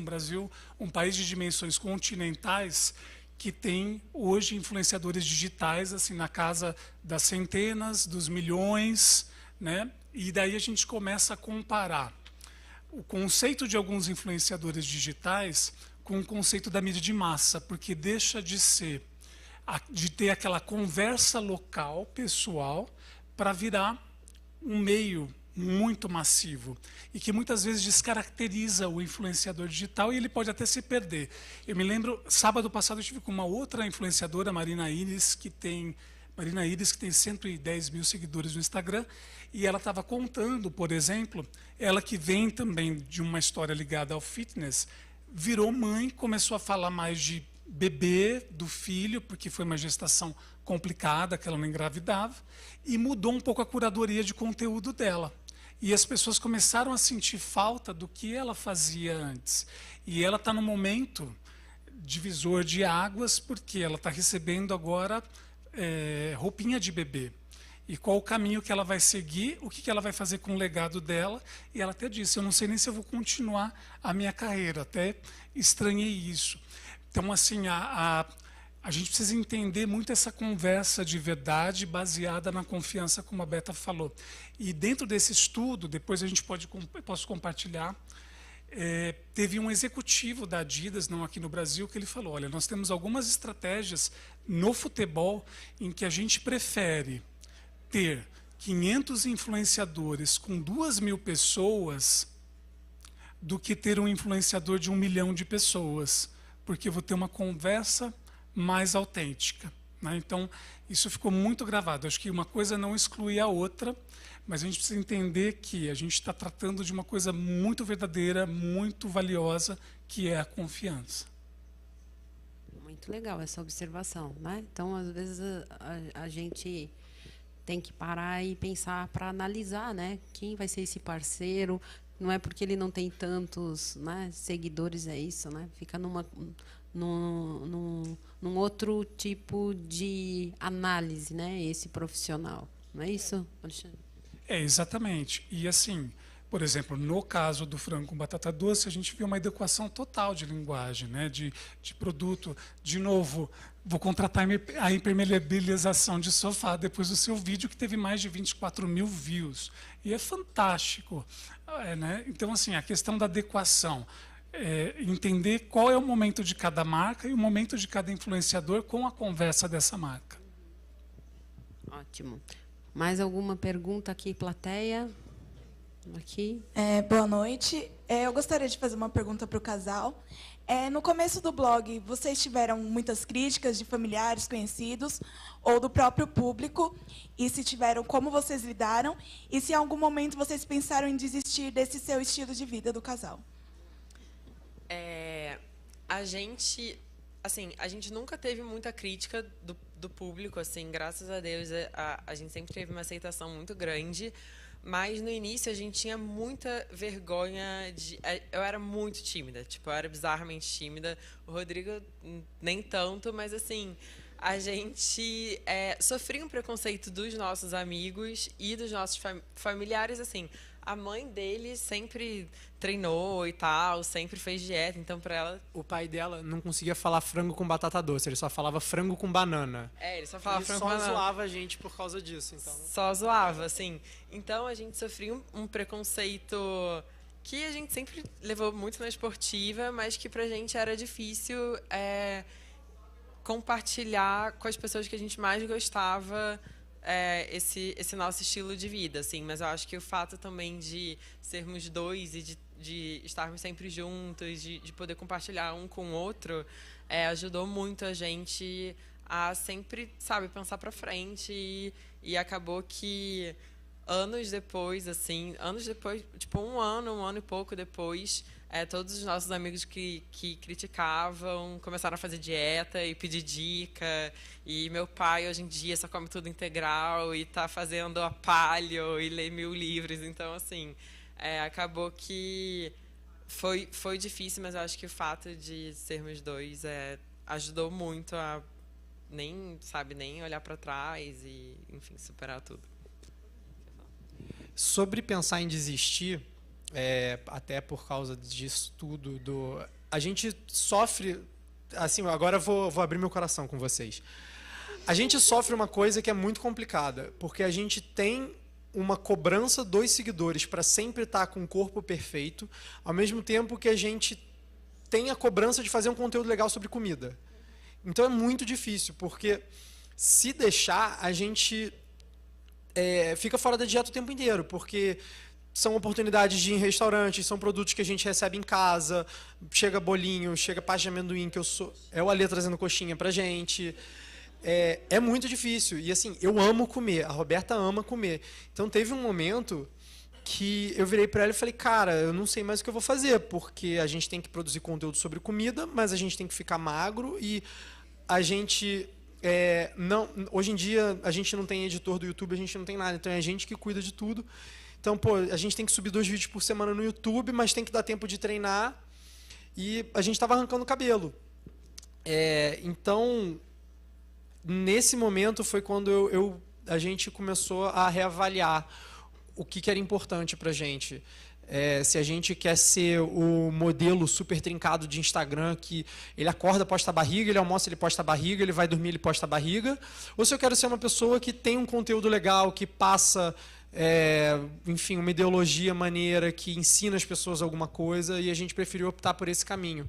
um país de dimensões continentais, que tem hoje influenciadores digitais assim na casa das centenas, dos milhões, né? E daí a gente começa a comparar o conceito de alguns influenciadores digitais com o conceito da mídia de massa, porque deixa de ter aquela conversa local, pessoal, para virar um meio muito massivo e que muitas vezes descaracteriza o influenciador digital e ele pode até se perder. Eu me lembro, sábado passado eu estive com uma outra influenciadora, Marina Iris, que tem 110 mil seguidores no Instagram, e ela estava contando, por exemplo, ela que vem também de uma história ligada ao fitness, virou mãe, começou a falar mais de bebê, do filho, porque foi uma gestação complicada, que ela não engravidava, e mudou um pouco a curadoria de conteúdo dela. E as pessoas começaram a sentir falta do que ela fazia antes. E ela está num momento divisor de águas, porque ela está recebendo agora roupinha de bebê. E qual o caminho que ela vai seguir, o que ela vai fazer com o legado dela. E ela até disse, eu não sei nem se eu vou continuar a minha carreira, até estranhei isso. Então, assim, a gente precisa entender muito essa conversa de verdade baseada na confiança, como a Beta falou. E dentro desse estudo, depois posso compartilhar, teve um executivo da Adidas, não aqui no Brasil, que ele falou, olha, nós temos algumas estratégias no futebol em que a gente prefere ter 500 influenciadores com 2.000 pessoas do que ter um influenciador de 1 milhão de pessoas, porque eu vou ter uma conversa mais autêntica, né? Então, isso ficou muito gravado. Acho que uma coisa não exclui a outra, mas a gente precisa entender que a gente está tratando de uma coisa muito verdadeira, muito valiosa, que é a confiança. Muito legal essa observação, né? Então, às vezes, a gente tem que parar e pensar para analisar, né? Quem vai ser esse parceiro? Não é porque ele não tem tantos, né, seguidores, é isso, né? Fica num outro tipo de análise, né? Esse profissional, não é isso, Alexandre? Exatamente. E assim, Por exemplo, no caso do frango com batata doce, a gente viu uma adequação total de linguagem, né, de produto. De novo, vou contratar a impermeabilização de sofá depois do seu vídeo, que teve mais de 24 mil views. E é fantástico. Né? Então, assim, a questão da adequação, entender qual é o momento de cada marca e o momento de cada influenciador com a conversa dessa marca. Ótimo. Mais alguma pergunta aqui, plateia? Aqui. Boa noite. Eu gostaria de fazer uma pergunta para o casal. No começo do blog, vocês tiveram muitas críticas de familiares, conhecidos ou do próprio público? E se tiveram, como vocês lidaram? E se em algum momento vocês pensaram em desistir desse seu estilo de vida do casal? A gente nunca teve muita crítica do público, assim, graças a Deus. A gente sempre teve uma aceitação muito grande. Mas no início a gente tinha muita vergonha eu era muito tímida, tipo, eu era bizarramente tímida. O Rodrigo nem tanto, mas assim, a gente sofria um preconceito dos nossos amigos e dos nossos familiares, assim. A mãe dele sempre treinou e tal, sempre fez dieta, então pra ela... O pai dela não conseguia falar frango com batata doce, ele só falava frango com banana. Ele só falava frango com banana. banana. Só zoava a gente por causa disso, então. Só zoava, assim. Então a gente sofria um preconceito que a gente sempre levou muito na esportiva, mas que pra gente era difícil compartilhar com as pessoas que a gente mais gostava esse nosso estilo de vida, assim. Mas eu acho que o fato também de sermos dois e de estarmos sempre juntos, de poder compartilhar um com o outro, ajudou muito a gente a sempre, sabe, pensar para frente. E acabou que anos depois, tipo um ano e pouco depois, todos os nossos amigos que criticavam começaram a fazer dieta e pedir dica. E meu pai, hoje em dia, só come tudo integral e está fazendo a paleo e lê 1000 livros. Então, assim, acabou que foi difícil, mas eu acho que o fato de sermos dois ajudou muito a nem olhar para trás e, enfim, superar tudo. Sobre pensar em desistir, até por causa disso tudo, a gente sofre, assim, agora eu vou abrir meu coração com vocês. A gente sofre uma coisa que é muito complicada, porque a gente tem uma cobrança dos seguidores para sempre estar com o corpo perfeito, ao mesmo tempo que a gente tem a cobrança de fazer um conteúdo legal sobre comida. Então é muito difícil, porque se deixar, a gente fica fora da dieta o tempo inteiro, porque são oportunidades de ir em restaurantes, são produtos que a gente recebe em casa, chega bolinho, chega pasta de amendoim, é o Alê trazendo coxinha pra gente. É muito difícil. E assim, eu amo comer, a Roberta ama comer. Então teve um momento que eu virei para ela e falei, cara, eu não sei mais o que eu vou fazer, porque a gente tem que produzir conteúdo sobre comida, mas a gente tem que ficar magro e a gente... hoje em dia a gente não tem editor do YouTube, a gente não tem nada, então é a gente que cuida de tudo. Então, a gente tem que subir 2 vídeos por semana no YouTube, mas tem que dar tempo de treinar. E a gente estava arrancando o cabelo. Então, nesse momento foi quando a gente começou a reavaliar o que era importante para a gente. Se a gente quer ser o modelo super trincado de Instagram, que ele acorda, posta a barriga, ele almoça, ele posta a barriga, ele vai dormir, ele posta a barriga, ou se eu quero ser uma pessoa que tem um conteúdo legal, que passa, enfim, uma ideologia maneira, que ensina as pessoas alguma coisa, e a gente preferiu optar por esse caminho,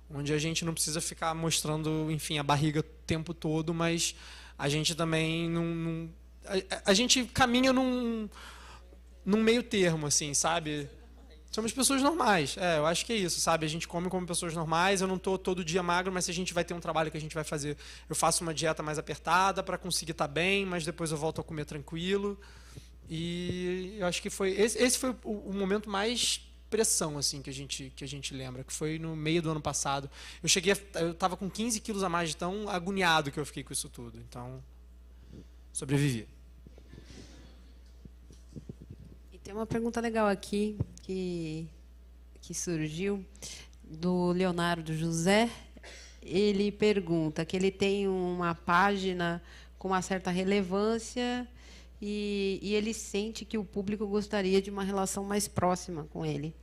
onde a gente não precisa ficar mostrando, enfim, a barriga o tempo todo, mas a gente também não a gente caminha num meio termo, assim, sabe? Somos pessoas normais. Eu acho que é isso, sabe? A gente come como pessoas normais. Eu não estou todo dia magro, mas se a gente vai ter um trabalho que a gente vai fazer, eu faço uma dieta mais apertada para conseguir estar bem, mas depois eu volto a comer tranquilo. E eu acho que esse foi o momento mais pressão, assim, que a gente lembra, que foi no meio do ano passado. Eu estava com 15 quilos a mais de tão agoniado que eu fiquei com isso tudo. Então, sobrevivi. Tem uma pergunta legal aqui que surgiu do Leonardo José. Ele pergunta que ele tem uma página com uma certa relevância e ele sente que o público gostaria de uma relação mais próxima com ele.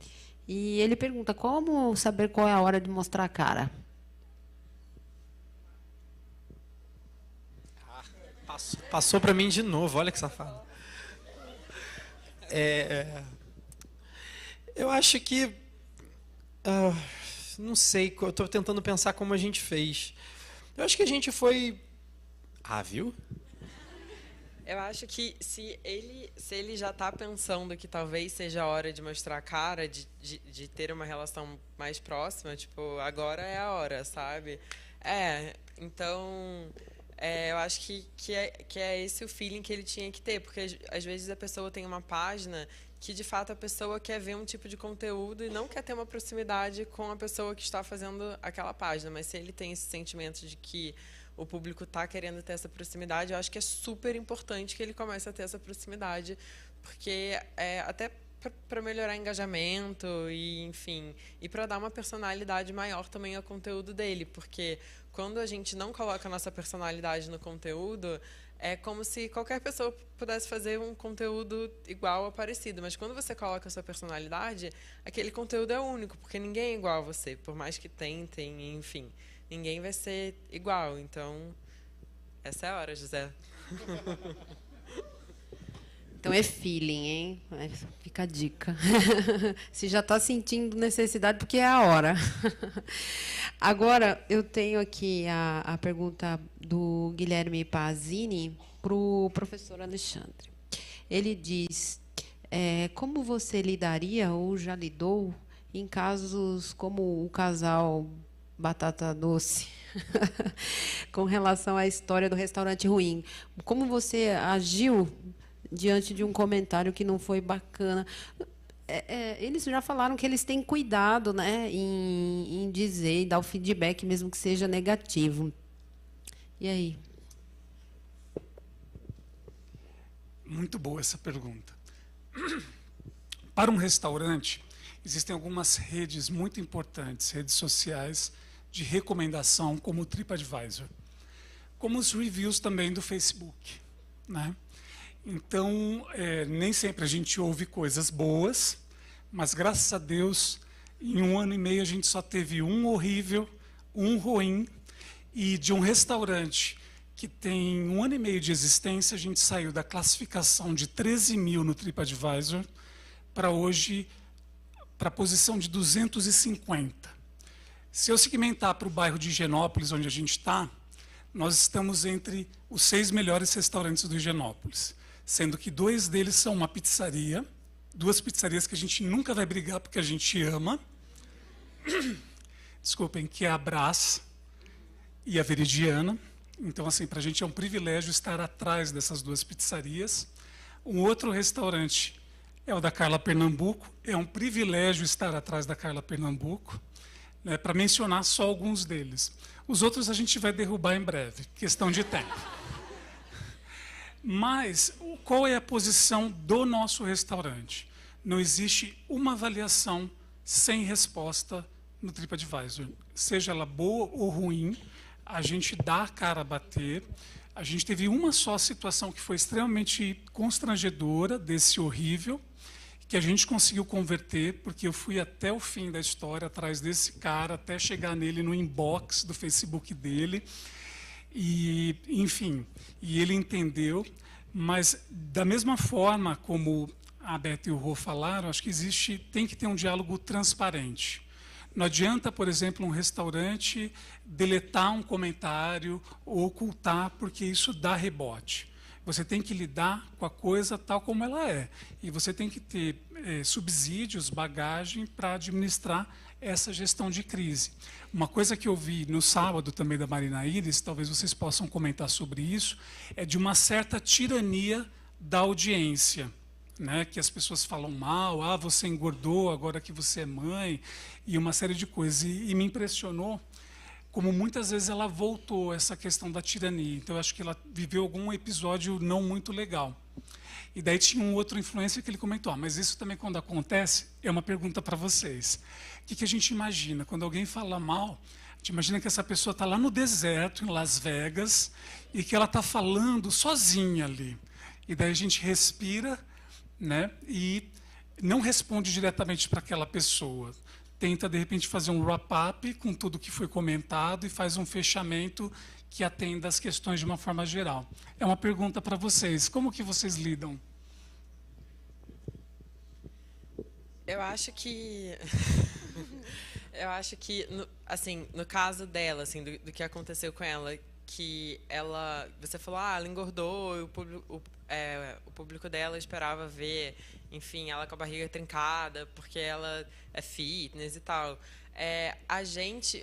E ele pergunta, como saber qual é a hora de mostrar a cara? Passou para mim de novo, olha que safado. Eu acho que... não sei, eu estou tentando pensar como a gente fez. Eu acho que a gente foi... viu? Eu acho que se ele já está pensando que talvez seja a hora de mostrar a cara, de ter uma relação mais próxima, tipo, agora é a hora, sabe? Então... eu acho que é esse o feeling que ele tinha que ter, porque às vezes a pessoa tem uma página que, de fato, a pessoa quer ver um tipo de conteúdo e não quer ter uma proximidade com a pessoa que está fazendo aquela página, mas se ele tem esse sentimento de que o público está querendo ter essa proximidade, eu acho que é super importante que ele comece a ter essa proximidade, porque até para melhorar engajamento e, enfim, e para dar uma personalidade maior também ao conteúdo dele, porque quando a gente não coloca a nossa personalidade no conteúdo, é como se qualquer pessoa pudesse fazer um conteúdo igual ou parecido, mas quando você coloca a sua personalidade, aquele conteúdo é único, porque ninguém é igual a você, por mais que tentem, enfim, ninguém vai ser igual. Então, essa é a hora, José. Então é feeling, hein? Fica a dica. Se já está sentindo necessidade, porque é a hora. Agora, eu tenho aqui a pergunta do Guilherme Pazini para o professor Alexandre. Ele diz, como você lidaria ou já lidou em casos como o casal Batata Doce, com relação à história do restaurante ruim? Como você agiu diante de um comentário que não foi bacana? Eles já falaram que eles têm cuidado, né, em dizer e dar o feedback, mesmo que seja negativo. E aí? Muito boa essa pergunta. Para um restaurante, existem algumas redes muito importantes, redes sociais de recomendação, como o TripAdvisor, como os reviews também do Facebook, né? Então, nem sempre a gente ouve coisas boas, mas, graças a Deus, em 1 ano e meio a gente só teve um horrível, um ruim, e de um restaurante que tem 1 ano e meio de existência, a gente saiu da classificação de 13.000 no TripAdvisor para hoje, para a posição de 250. Se eu segmentar para o bairro de Higienópolis, onde a gente está, nós estamos entre os 6 melhores restaurantes do Higienópolis, sendo que 2 deles são uma pizzaria, 2 pizzarias que a gente nunca vai brigar porque a gente ama, desculpem, que é a Brás e a Veridiana. Então, assim, para a gente é um privilégio estar atrás dessas 2 pizzarias. Um outro restaurante é o da Carla Pernambuco, é um privilégio estar atrás da Carla Pernambuco, né, para mencionar só alguns deles. Os outros a gente vai derrubar em breve, questão de tempo. Mas qual é a posição do nosso restaurante? Não existe uma avaliação sem resposta no TripAdvisor. Seja ela boa ou ruim, a gente dá a cara a bater. A gente teve uma só situação que foi extremamente constrangedora, desse horrível, que a gente conseguiu converter, porque eu fui até o fim da história, atrás desse cara, até chegar nele no inbox do Facebook dele. E, enfim, e ele entendeu, mas da mesma forma como a Beth e o Rô falaram, acho que tem que ter um diálogo transparente. Não adianta, por exemplo, um restaurante deletar um comentário ou ocultar, porque isso dá rebote. Você tem que lidar com a coisa tal como ela é. E você tem que ter subsídios, bagagem para administrar essa gestão de crise. Uma coisa que eu vi no sábado também da Marina Iris, talvez vocês possam comentar sobre isso, é de uma certa tirania da audiência, né? Que as pessoas falam mal, você engordou agora que você é mãe, e uma série de coisas. E me impressionou como muitas vezes ela voltou essa questão da tirania. Então, eu acho que ela viveu algum episódio não muito legal. E daí tinha um outro influencer que ele comentou, mas isso também quando acontece, é uma pergunta para vocês. O que a gente imagina? Quando alguém fala mal, a gente imagina que essa pessoa está lá no deserto, em Las Vegas, e que ela está falando sozinha ali. E daí a gente respira, né? E não responde diretamente para aquela pessoa. Tenta, de repente, fazer um wrap-up com tudo que foi comentado e faz um fechamento que atenda às questões de uma forma geral. É uma pergunta para vocês. Como que vocês lidam? Eu acho que assim, no caso dela, assim, do que aconteceu com ela, que você falou, ela engordou, e o público dela esperava ver, enfim, ela com a barriga trincada, porque ela é fitness e tal.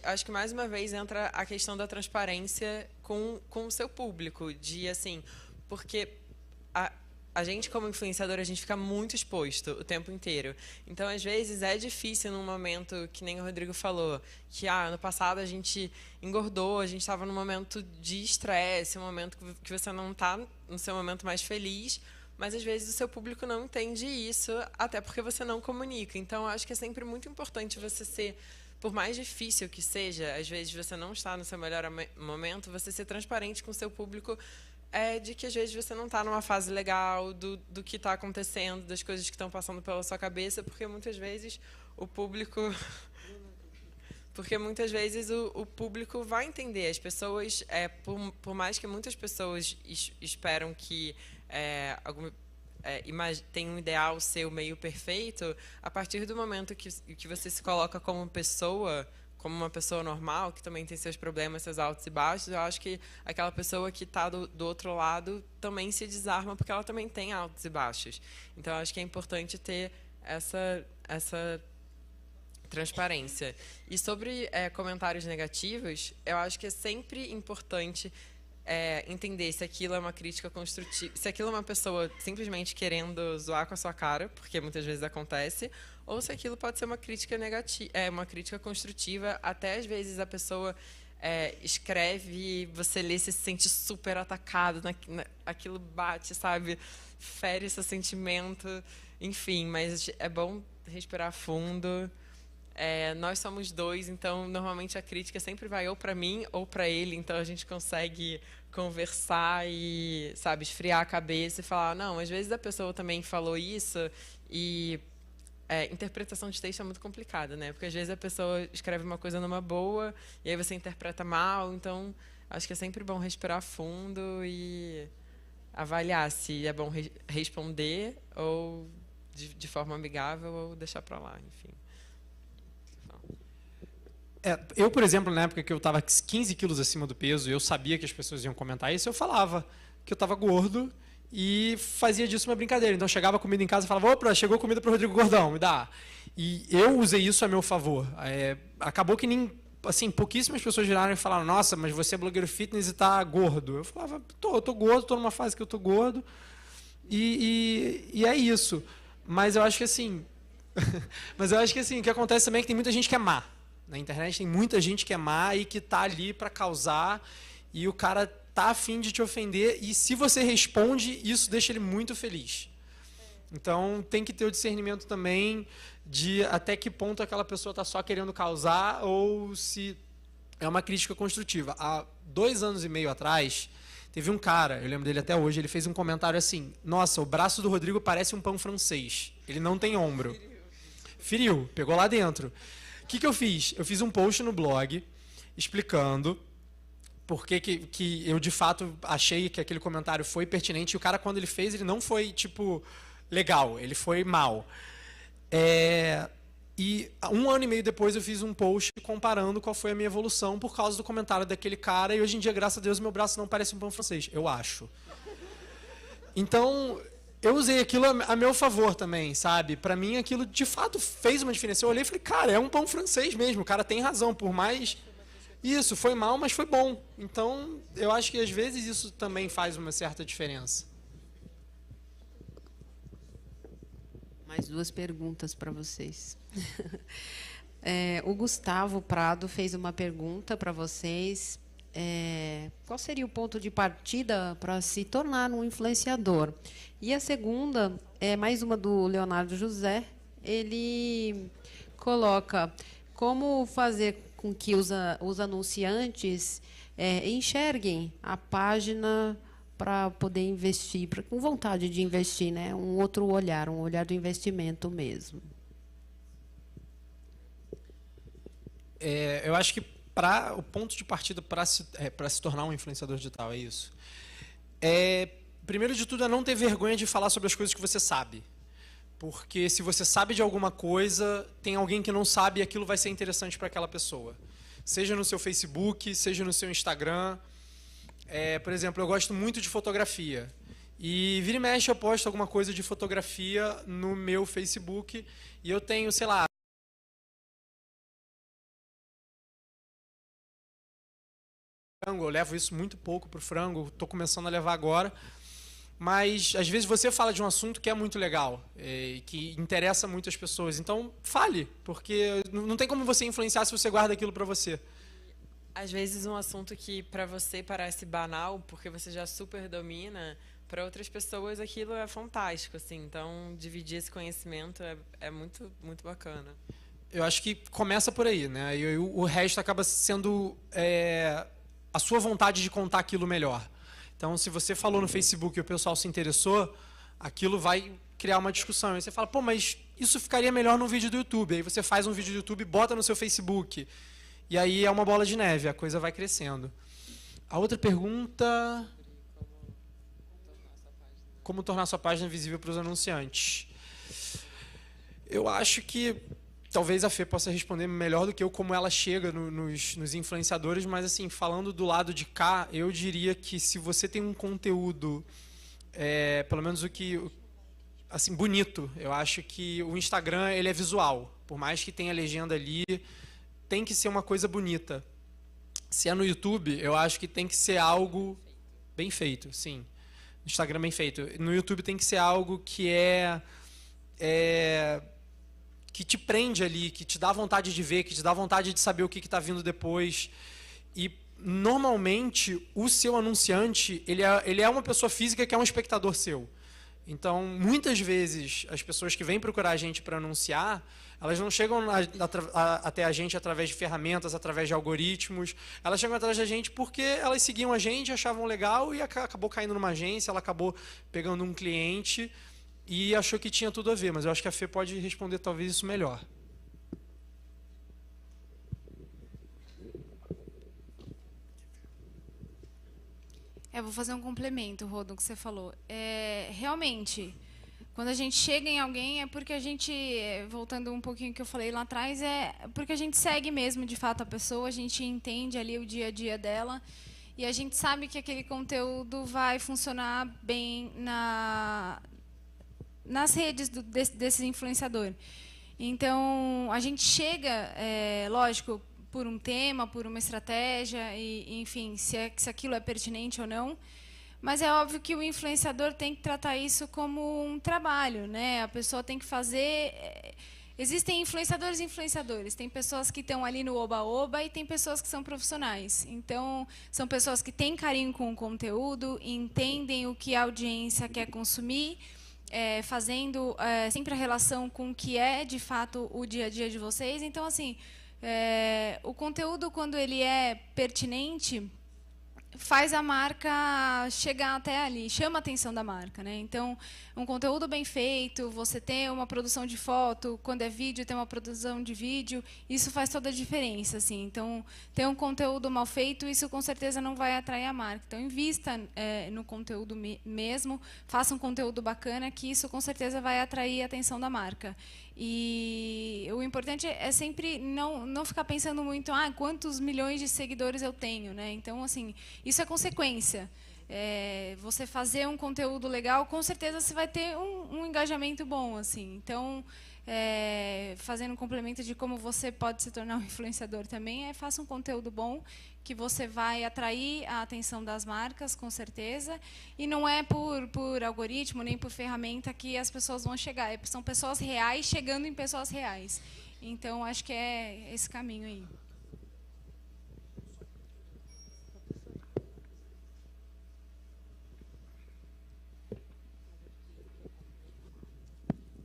Acho que mais uma vez entra a questão da transparência com o seu público, de assim, porque a gente, como influenciador, a gente fica muito exposto o tempo inteiro. Então, às vezes, é difícil num momento, que nem o Rodrigo falou, que ano passado a gente engordou, a gente estava num momento de estresse, um momento que você não está no seu momento mais feliz, mas, às vezes, o seu público não entende isso, até porque você não comunica. Então, acho que é sempre muito importante você ser, por mais difícil que seja, às vezes você não está no seu melhor momento, você ser transparente com o seu público, de que às vezes você não está numa fase legal do que está acontecendo, das coisas que estão passando pela sua cabeça, porque muitas vezes o público vai entender. As pessoas, por mais que muitas pessoas esperam que tem um ideal seu meio perfeito, a partir do momento que você se coloca como pessoa, como uma pessoa normal, que também tem seus problemas, seus altos e baixos, eu acho que aquela pessoa que está do outro lado também se desarma, porque ela também tem altos e baixos. Então, eu acho que é importante ter essa transparência. E sobre comentários negativos, eu acho que é sempre importante entender se aquilo é uma crítica construtiva, se aquilo é uma pessoa simplesmente querendo zoar com a sua cara, porque muitas vezes acontece, ou se aquilo pode ser uma crítica negativa, uma crítica construtiva. Até às vezes a pessoa escreve, você lê, você se sente super atacado, aquilo bate, sabe, fere seu sentimento, enfim, mas é bom respirar fundo. Nós somos dois, então normalmente a crítica sempre vai ou para mim ou para ele, então a gente consegue conversar e, sabe, esfriar a cabeça e falar, não, às vezes a pessoa também falou isso e interpretação de texto é muito complicada, né? Porque às vezes a pessoa escreve uma coisa numa boa e aí você interpreta mal, então acho que é sempre bom respirar fundo e avaliar se é bom responder ou de forma amigável ou deixar para lá, enfim. Eu, por exemplo, na época que eu estava 15 quilos acima do peso e eu sabia que as pessoas iam comentar isso, eu falava que eu estava gordo e fazia disso uma brincadeira. Então, chegava comida em casa e falava, opa, chegou comida para o Rodrigo Gordão, me dá. E eu usei isso a meu favor. Acabou que nem, assim, pouquíssimas pessoas viraram e falaram, nossa, mas você é blogueiro fitness e está gordo. Eu falava, tô gordo, estou numa fase que eu estou gordo e é isso. Mas eu acho que assim, o que acontece também é que tem muita gente que é má. Na internet tem muita gente que é má e que está ali para causar e o cara tá a fim de te ofender e se você responde, isso deixa ele muito feliz. Então tem que ter o discernimento também de até que ponto aquela pessoa está só querendo causar ou se é uma crítica construtiva. Há 2 anos e meio atrás, teve um cara, eu lembro dele até hoje, ele fez um comentário assim, nossa, o braço do Rodrigo parece um pão francês, ele não tem ombro. Feriu, pegou lá dentro. O que eu fiz? Eu fiz um post no blog explicando por que eu, de fato, achei que aquele comentário foi pertinente. E o cara, quando ele fez, ele não foi, tipo, legal. Ele foi mal. E 1 ano e meio depois, eu fiz um post comparando qual foi a minha evolução por causa do comentário daquele cara. E hoje em dia, graças a Deus, meu braço não parece um pão francês. Eu acho. Então, eu usei aquilo a meu favor também, sabe? Para mim, aquilo de fato fez uma diferença. Eu olhei e falei, cara, é um pão francês mesmo. O cara tem razão, por mais... Isso, foi mal, mas foi bom. Então, eu acho que às vezes isso também faz uma certa diferença. Mais 2 perguntas para vocês. O Gustavo Prado fez uma pergunta para vocês. Qual seria o ponto de partida para se tornar um influenciador? E a segunda é mais uma do Leonardo José. Ele coloca como fazer com que os anunciantes enxerguem a página para poder investir, com vontade de investir, né? Um outro olhar, um olhar do investimento mesmo. Eu acho que o ponto de partida para se tornar um influenciador digital é isso. Primeiro de tudo, é não ter vergonha de falar sobre as coisas que você sabe. Porque se você sabe de alguma coisa, tem alguém que não sabe e aquilo vai ser interessante para aquela pessoa. Seja no seu Facebook, seja no seu Instagram. Por exemplo, eu gosto muito de fotografia. E vira e mexe eu posto alguma coisa de fotografia no meu Facebook. E eu tenho, sei lá, eu levo isso muito pouco para o frango, estou começando a levar agora. Mas, às vezes, você fala de um assunto que é muito legal, que interessa muito as pessoas. Então, fale, porque não tem como você influenciar se você guarda aquilo para você. Às vezes, um assunto que para você parece banal, porque você já super domina, para outras pessoas aquilo é fantástico, assim. Então, dividir esse conhecimento é muito, muito bacana. Eu acho que começa por aí, né? E o resto acaba sendo a sua vontade de contar aquilo melhor. Então, se você falou no Facebook e o pessoal se interessou, aquilo vai criar uma discussão. Aí você fala, pô, mas isso ficaria melhor num vídeo do YouTube. Aí você faz um vídeo do YouTube, bota no seu Facebook. E aí é uma bola de neve, a coisa vai crescendo. A outra pergunta... Como tornar sua página visível para os anunciantes? Eu acho que talvez a Fê possa responder melhor do que eu como ela chega nos influenciadores, mas assim, falando do lado de cá, eu diria que se você tem um conteúdo, pelo menos assim, bonito, eu acho que o Instagram ele é visual, por mais que tenha legenda ali, tem que ser uma coisa bonita. Se é no YouTube, eu acho que tem que ser algo bem feito, sim. No Instagram bem feito. No YouTube tem que ser algo que que te prende ali, que te dá vontade de ver, que te dá vontade de saber o que está vindo depois. E, normalmente, o seu anunciante, ele é uma pessoa física que é um espectador seu. Então, muitas vezes, as pessoas que vêm procurar a gente para anunciar, elas não chegam até a gente através de ferramentas, através de algoritmos. Elas chegam atrás da gente porque elas seguiam a gente, achavam legal e acabou caindo numa agência, ela acabou pegando um cliente e achou que tinha tudo a ver, mas eu acho que a Fê pode responder talvez isso melhor. Vou fazer um complemento, Rodon, que você falou. Realmente, quando a gente chega em alguém, é porque a gente, voltando um pouquinho que eu falei lá atrás, é porque a gente segue mesmo, de fato, a pessoa, a gente entende ali o dia a dia dela, e a gente sabe que aquele conteúdo vai funcionar bem nas redes desse influenciador. Então, a gente chega, lógico, por um tema, por uma estratégia, e, enfim, se aquilo é pertinente ou não. Mas é óbvio que o influenciador tem que tratar isso como um trabalho, né? A pessoa tem que fazer... Existem influenciadores e influenciadores. Tem pessoas que estão ali no oba-oba e tem pessoas que são profissionais. Então, são pessoas que têm carinho com o conteúdo, entendem o que a audiência quer consumir, fazendo sempre a relação com o que é, de fato, o dia a dia de vocês. Então, assim, o conteúdo, quando ele é pertinente, faz a marca chegar até ali, chama a atenção da marca, né? Então, um conteúdo bem feito, você ter uma produção de foto, quando é vídeo, ter uma produção de vídeo, isso faz toda a diferença, assim. Então, ter um conteúdo mal feito, isso com certeza não vai atrair a marca. Então, invista no conteúdo mesmo, faça um conteúdo bacana, que isso com certeza vai atrair a atenção da marca. E o importante é sempre não ficar pensando muito, quantos milhões de seguidores eu tenho, né? Então, assim, isso é consequência. Você fazer um conteúdo legal, com certeza você vai ter um engajamento bom, assim. Então, fazendo um complemento de como você pode se tornar um influenciador também, faça um conteúdo bom, que você vai atrair a atenção das marcas, com certeza, e não é por algoritmo, nem por ferramenta que as pessoas vão chegar, são pessoas reais chegando em pessoas reais. Então, acho que é esse caminho aí.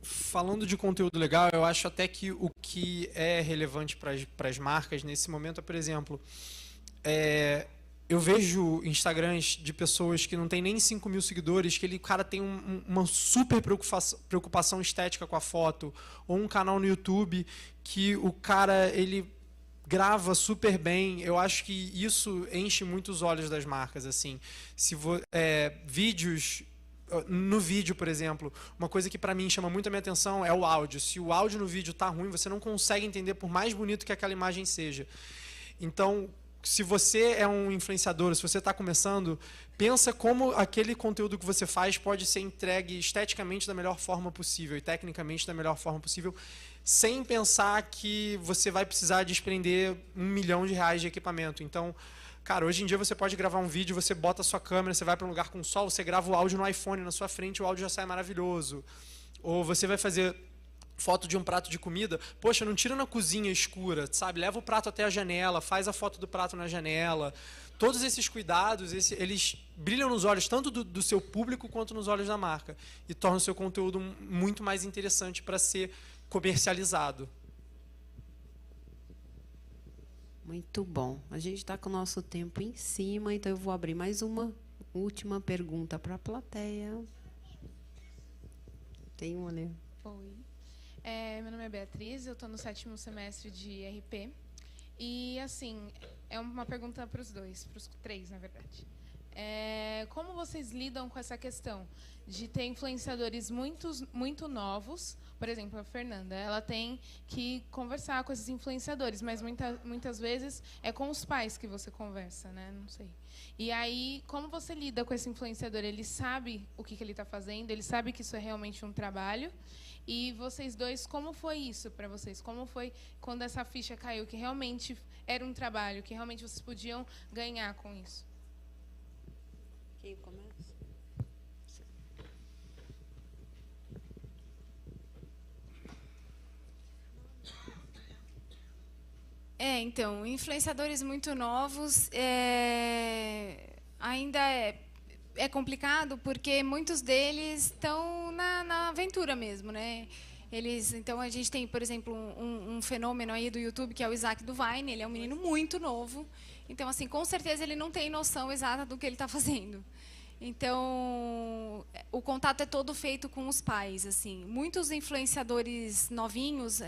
Falando de conteúdo legal, eu acho até que o que é relevante para as marcas nesse momento é, por exemplo, eu vejo Instagrams de pessoas que não tem nem 5 mil seguidores, que o cara tem uma super preocupação estética com a foto, ou um canal no YouTube que o cara ele grava super bem. Eu acho que isso enche muito os olhos das marcas, assim. Vídeos, no vídeo, por exemplo, uma coisa que para mim chama muito a minha atenção é o áudio. Se o áudio no vídeo tá ruim, você não consegue entender por mais bonito que aquela imagem seja. Então, se você é um influenciador, se você está começando, pensa como aquele conteúdo que você faz pode ser entregue esteticamente da melhor forma possível e tecnicamente da melhor forma possível, sem pensar que você vai precisar desprender R$1 milhão de equipamento. Então, cara, hoje em dia você pode gravar um vídeo, você bota a sua câmera, você vai para um lugar com sol, você grava o áudio no iPhone na sua frente, o áudio já sai maravilhoso. Ou você vai fazer foto de um prato de comida, poxa, não tira na cozinha escura, sabe? Leva o prato até a janela, faz a foto do prato na janela. Todos esses cuidados, eles brilham nos olhos tanto do seu público quanto nos olhos da marca e tornam o seu conteúdo muito mais interessante para ser comercializado. Muito bom. A gente está com o nosso tempo em cima, então eu vou abrir mais uma última pergunta para a plateia. Tem uma ali. Oi. Meu nome é Beatriz, eu estou no 7º semestre de RP. E, assim, é uma pergunta para os dois, para os três, na verdade. Como vocês lidam com essa questão de ter influenciadores muito novos? Por exemplo, a Fernanda, ela tem que conversar com esses influenciadores, mas muitas vezes é com os pais que você conversa, né? Não sei. E aí, como você lida com esse influenciador? Ele sabe o que ele está fazendo, ele sabe que isso é realmente um trabalho. E vocês dois, como foi isso para vocês? Como foi quando essa ficha caiu, que realmente era um trabalho, que realmente vocês podiam ganhar com isso? Quem começa? Então, influenciadores muito novos ainda é complicado, porque muitos deles estão na aventura mesmo, né? Então, a gente tem, por exemplo, um fenômeno aí do YouTube, que é o Isaac do Vine. Ele é um menino muito novo. Então, assim, com certeza ele não tem noção exata do que ele está fazendo. Então, o contato é todo feito com os pais, assim. Muitos influenciadores novinhos,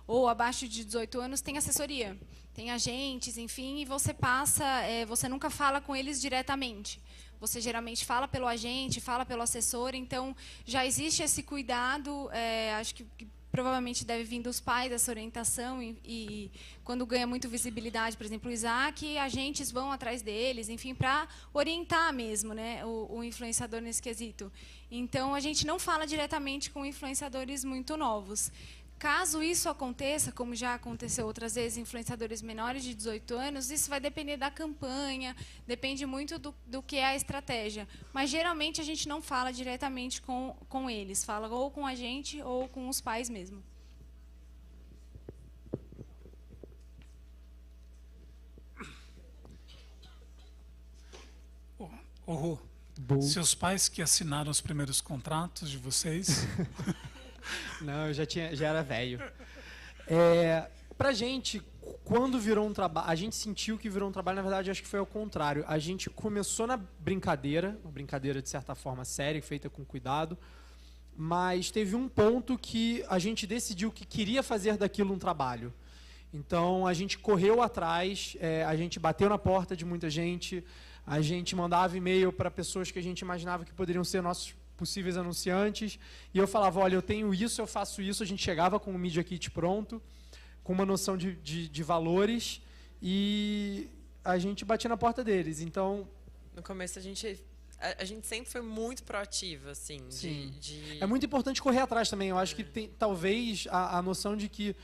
ou abaixo de 18 anos, têm assessoria, têm agentes, enfim, e você nunca fala com eles diretamente. Você geralmente fala pelo agente, fala pelo assessor, então já existe esse cuidado, acho que provavelmente deve vir dos pais essa orientação, e quando ganha muito visibilidade, por exemplo, o Isaac, agentes vão atrás deles, enfim, para orientar mesmo, né, o influenciador nesse quesito. Então, a gente não fala diretamente com influenciadores muito novos. Caso isso aconteça, como já aconteceu outras vezes, influenciadores menores de 18 anos, isso vai depender da campanha, depende muito do que é a estratégia. Mas, geralmente, a gente não fala diretamente com eles, fala ou com a gente ou com os pais mesmo. Seus pais que assinaram os primeiros contratos de vocês... Não, eu já era velho. Pra gente, quando virou um trabalho, a gente sentiu que virou um trabalho, na verdade, acho que foi ao contrário. A gente começou na brincadeira, uma brincadeira de certa forma séria, feita com cuidado, mas teve um ponto que a gente decidiu que queria fazer daquilo um trabalho. Então, a gente correu atrás, a gente bateu na porta de muita gente, a gente mandava e-mail para pessoas que a gente imaginava que poderiam ser nossos possíveis anunciantes, e eu falava, olha, eu tenho isso, eu faço isso. A gente chegava com o Media Kit pronto, com uma noção de valores, e a gente batia na porta deles. Então, no começo a gente sempre foi muito proativa, assim. Sim. É muito importante correr atrás também. Eu acho que tem talvez a noção de que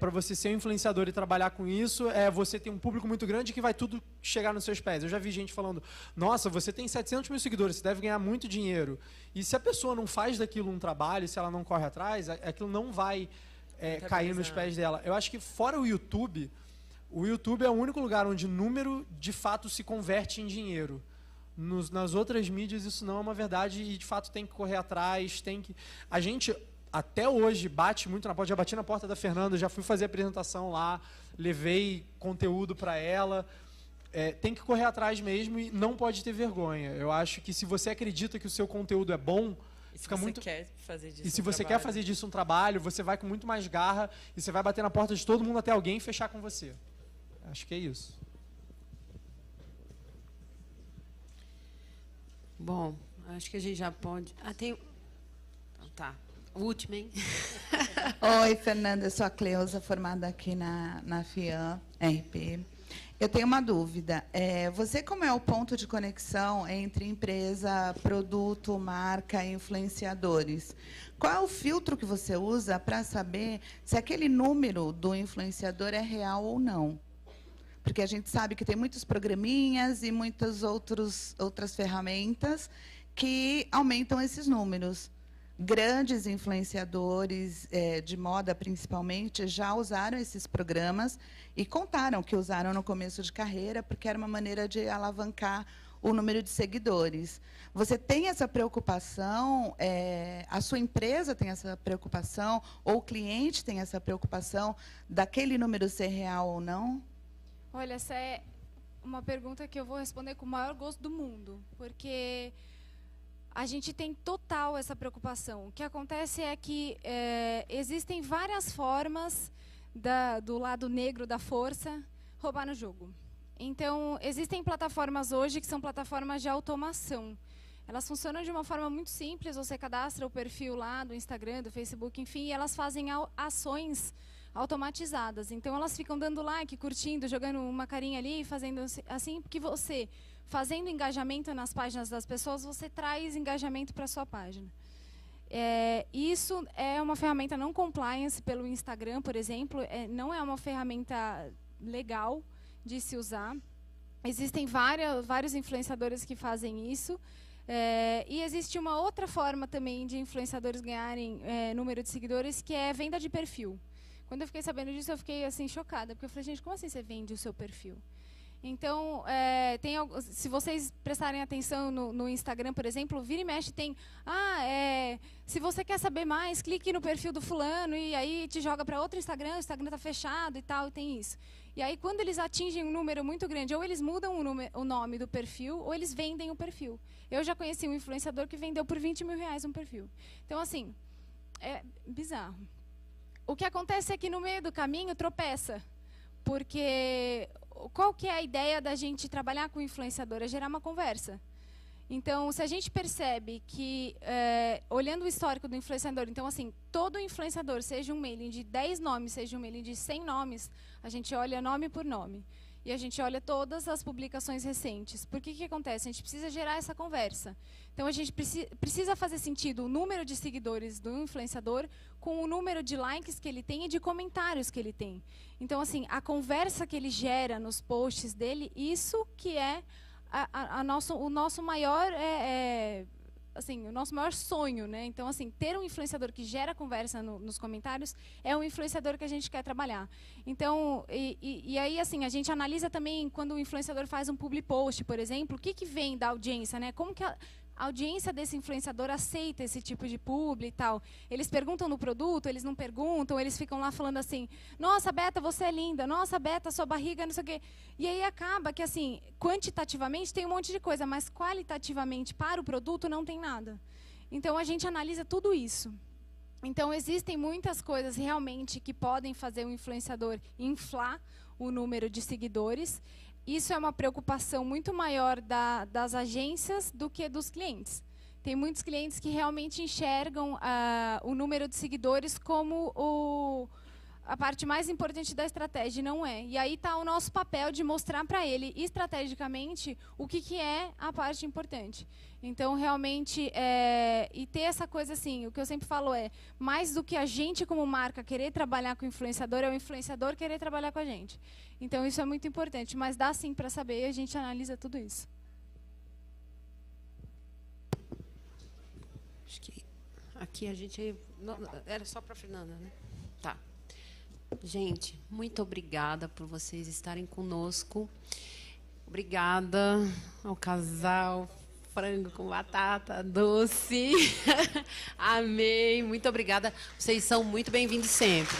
para você ser um influenciador e trabalhar com isso, você tem um público muito grande que vai tudo chegar nos seus pés. Eu já vi gente falando, nossa, você tem 700 mil seguidores, você deve ganhar muito dinheiro. E se a pessoa não faz daquilo um trabalho, se ela não corre atrás, aquilo não vai cair nos pés dela. Eu acho que fora o YouTube é o único lugar onde número, de fato, se converte em dinheiro. Nas outras mídias isso não é uma verdade e, de fato, tem que correr atrás, A gente... Até hoje bate muito na porta, já bati na porta da Fernanda, já fui fazer a apresentação lá, levei conteúdo para ela. tem que correr atrás mesmo e não pode ter vergonha. Eu acho que se você acredita que o seu conteúdo é bom, fica muito... quer fazer disso e se você quer fazer disso um trabalho, você vai com muito mais garra e você vai bater na porta de todo mundo até alguém fechar com você. Acho que é isso. Bom, acho que a gente já pode... tem... Tá. O último, hein? Oi, Fernanda, eu sou a Cleusa, formada aqui na FIAN, RP. Eu tenho uma dúvida. Você, como é o ponto de conexão entre empresa, produto, marca e influenciadores? Qual é o filtro que você usa para saber se aquele número do influenciador é real ou não? Porque a gente sabe que tem muitos programinhas e muitas outras ferramentas que aumentam esses números. Grandes influenciadores de moda, principalmente, já usaram esses programas e contaram que usaram no começo de carreira, porque era uma maneira de alavancar o número de seguidores. Você tem essa preocupação? A sua empresa tem essa preocupação? Ou o cliente tem essa preocupação daquele número ser real ou não? Olha, essa é uma pergunta que eu vou responder com o maior gosto do mundo, porque a gente tem total essa preocupação. O que acontece é que existem várias formas do lado negro da força roubar no jogo. Então, existem plataformas hoje que são plataformas de automação. Elas funcionam de uma forma muito simples. Você cadastra o perfil lá do Instagram, do Facebook, enfim, e elas fazem ações automatizadas. Então, elas ficam dando like, curtindo, jogando uma carinha ali, fazendo assim, porque você, fazendo engajamento nas páginas das pessoas, você traz engajamento para a sua página. Isso é uma ferramenta não compliance pelo Instagram, por exemplo, não é uma ferramenta legal de se usar. Existem vários influenciadores que fazem isso. E existe uma outra forma também de influenciadores ganharem número de seguidores, que é venda de perfil. Quando eu fiquei sabendo disso, eu fiquei assim chocada, porque eu falei, gente, como assim você vende o seu perfil? Então, se vocês prestarem atenção no Instagram, por exemplo, vira e mexe tem, se você quer saber mais, clique no perfil do fulano e aí te joga para outro Instagram, o Instagram está fechado e tal, e tem isso. E aí, quando eles atingem um número muito grande, ou eles mudam o nome do perfil, ou eles vendem o perfil. Eu já conheci um influenciador que vendeu por R$20 mil um perfil. Então, assim, é bizarro. O que acontece é que no meio do caminho tropeça, porque qual que é a ideia da gente trabalhar com o influenciador? É gerar uma conversa. Então, se a gente percebe que, olhando o histórico do influenciador, então, assim, todo influenciador, seja um mailing de 10 nomes, seja um mailing de 100 nomes, a gente olha nome por nome. E a gente olha todas as publicações recentes. Por que acontece? A gente precisa gerar essa conversa. Então, a gente precisa fazer sentido o número de seguidores do influenciador com o número de likes que ele tem e de comentários que ele tem. Então, assim, a conversa que ele gera nos posts dele, isso que é o nosso maior... assim, o nosso maior sonho, né? Então, assim, ter um influenciador que gera conversa nos comentários é um influenciador que a gente quer trabalhar. Então, e aí, assim, a gente analisa também quando o influenciador faz um public post, por exemplo, o que vem da audiência, né? Como que a audiência desse influenciador aceita esse tipo de publi e tal. Eles perguntam no produto, eles não perguntam, eles ficam lá falando assim, nossa, Beta, você é linda, nossa, Beta, sua barriga, não sei o quê. E aí acaba que, assim, quantitativamente tem um monte de coisa, mas qualitativamente para o produto não tem nada. Então, a gente analisa tudo isso. Então, existem muitas coisas realmente que podem fazer o influenciador inflar o número de seguidores. Isso é uma preocupação muito maior das agências do que dos clientes. Tem muitos clientes que realmente enxergam o número de seguidores como a parte mais importante da estratégia, não é. E aí está o nosso papel de mostrar para ele, estrategicamente, o que é a parte importante. Então, realmente, e ter essa coisa assim, o que eu sempre falo é, mais do que a gente como marca querer trabalhar com o influenciador, é o influenciador querer trabalhar com a gente. Então, isso é muito importante, mas dá sim para saber e a gente analisa tudo isso. Acho que aqui a gente... Era só para a Fernanda, né? Tá. Gente, muito obrigada por vocês estarem conosco. Obrigada ao casal Frango com Batata Doce. Amei, muito obrigada. Vocês são muito bem-vindos sempre.